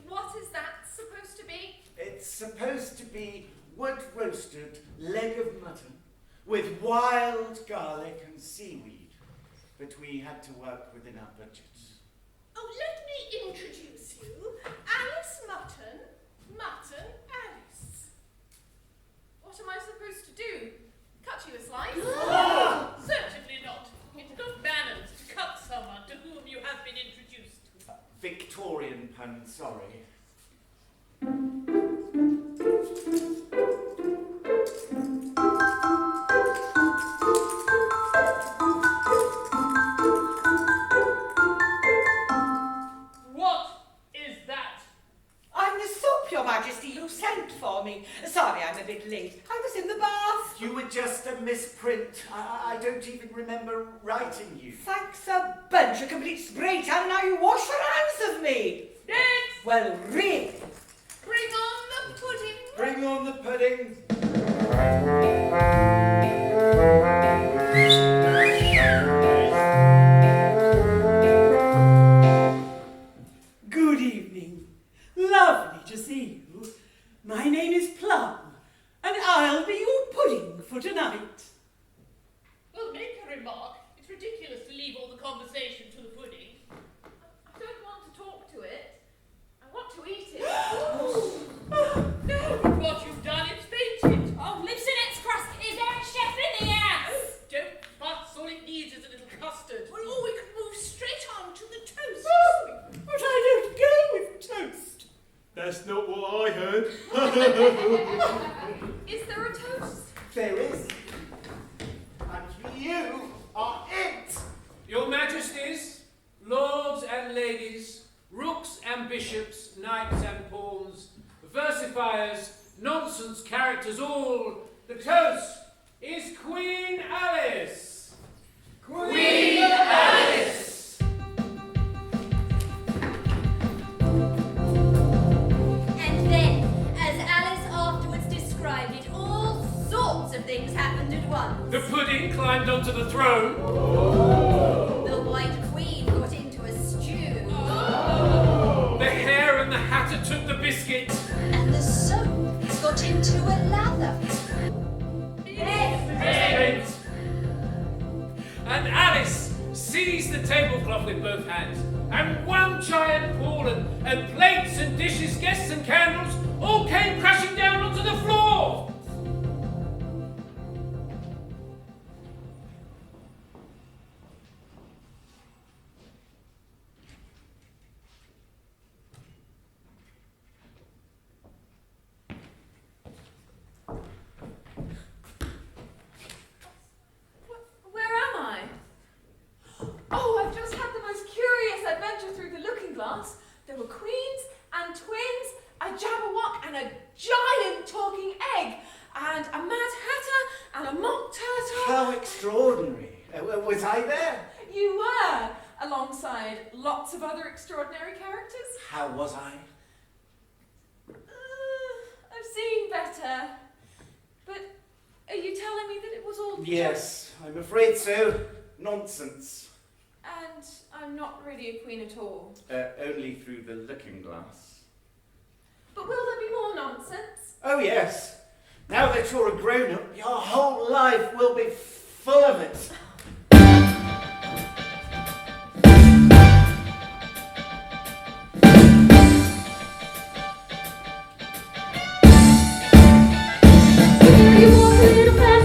Speaker 5: What is that supposed to be?
Speaker 1: It's supposed to be wood roasted leg of mutton with wild garlic and seaweed, but we had to work within our budget.
Speaker 6: Oh, let me introduce you. Alice Mutton, Mutton Alice.
Speaker 5: What am I supposed to do? Cut you a slice?
Speaker 2: Certainly not. It's good manners to cut someone to whom you have been introduced.
Speaker 1: Victorian pun, sorry.
Speaker 2: What is that?
Speaker 10: I'm the soup, Your Majesty. You sent for me. Sorry, I'm a bit late. I was in the bath.
Speaker 1: You were just a misprint. I don't even remember writing you.
Speaker 10: Thanks a bunch. A complete spray tan. Now you wash your hands of me.
Speaker 2: Next!
Speaker 10: Well, really.
Speaker 5: Bring on the pudding.
Speaker 1: Bring on the pudding.
Speaker 10: Good evening. Lovely to see you. My name is Plum, and I'll be your pudding for tonight.
Speaker 2: Well, make a remark. It's ridiculous to leave all the conversation to the pudding.
Speaker 5: I don't want to talk to it. I want to eat it.
Speaker 2: No, but what you've done, it's fainted.
Speaker 3: Oh, Lipsonette's crust! Is there a chef in the house?
Speaker 2: Don't fuss. All it needs is a little custard.
Speaker 6: Well, or we could move straight on to the toast.
Speaker 10: But I don't go with toast.
Speaker 14: That's not what I heard.
Speaker 5: Is there a toast?
Speaker 1: There is. And you are it.
Speaker 8: Your Majesties, lords and ladies, rooks and bishops, knights and pawns, versifiers, nonsense characters all, the toast is Queen Alice. Queen Alice!
Speaker 3: And then, as Alice afterwards described it, all sorts of things happened at once.
Speaker 8: The pudding climbed onto the throne.
Speaker 3: The White Queen got into a stew.
Speaker 8: The hare and the hatter took the biscuit.
Speaker 3: And the soap got into a lather.
Speaker 8: Yes. And Alice seized the tablecloth with both hands, and one giant pool and plates and dishes, guests and candles all came crashing down onto the floor.
Speaker 5: Where am I? Oh, I've just had the most curious adventure through the looking glass. There were queens and twins, a Jabberwock and a giant talking egg, and a Mad Hatter and a Mock Turtle.
Speaker 1: How extraordinary. Was I there?
Speaker 5: You were, alongside lots of other extraordinary characters.
Speaker 1: How was I?
Speaker 5: I've seen better. But are you telling me that it was all
Speaker 1: Yes, I'm afraid so. Nonsense.
Speaker 5: And I'm not really a queen at all.
Speaker 1: Only through the looking glass.
Speaker 5: But will there be more nonsense?
Speaker 1: Oh, yes. Now that you're a grown-up, your whole life will be full of it.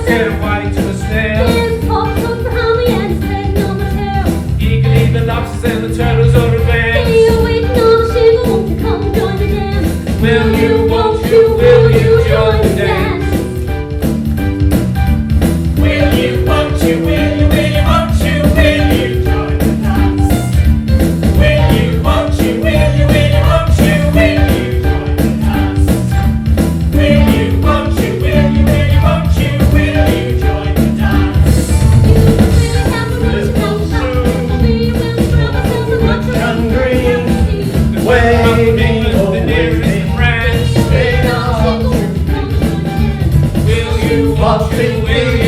Speaker 8: Get away to the snail. Eagerly the lobsters and the turtles all advance. Will you, won't you, will you join the dance? Will you, won't you, will you, won't you, will you join the dance? Will you, won't you, will you, won't you, will you join the dance? Will you, won't you, will you, won't you, will you join the dance?
Speaker 12: Waving over me,
Speaker 8: Will you, won't you, will you?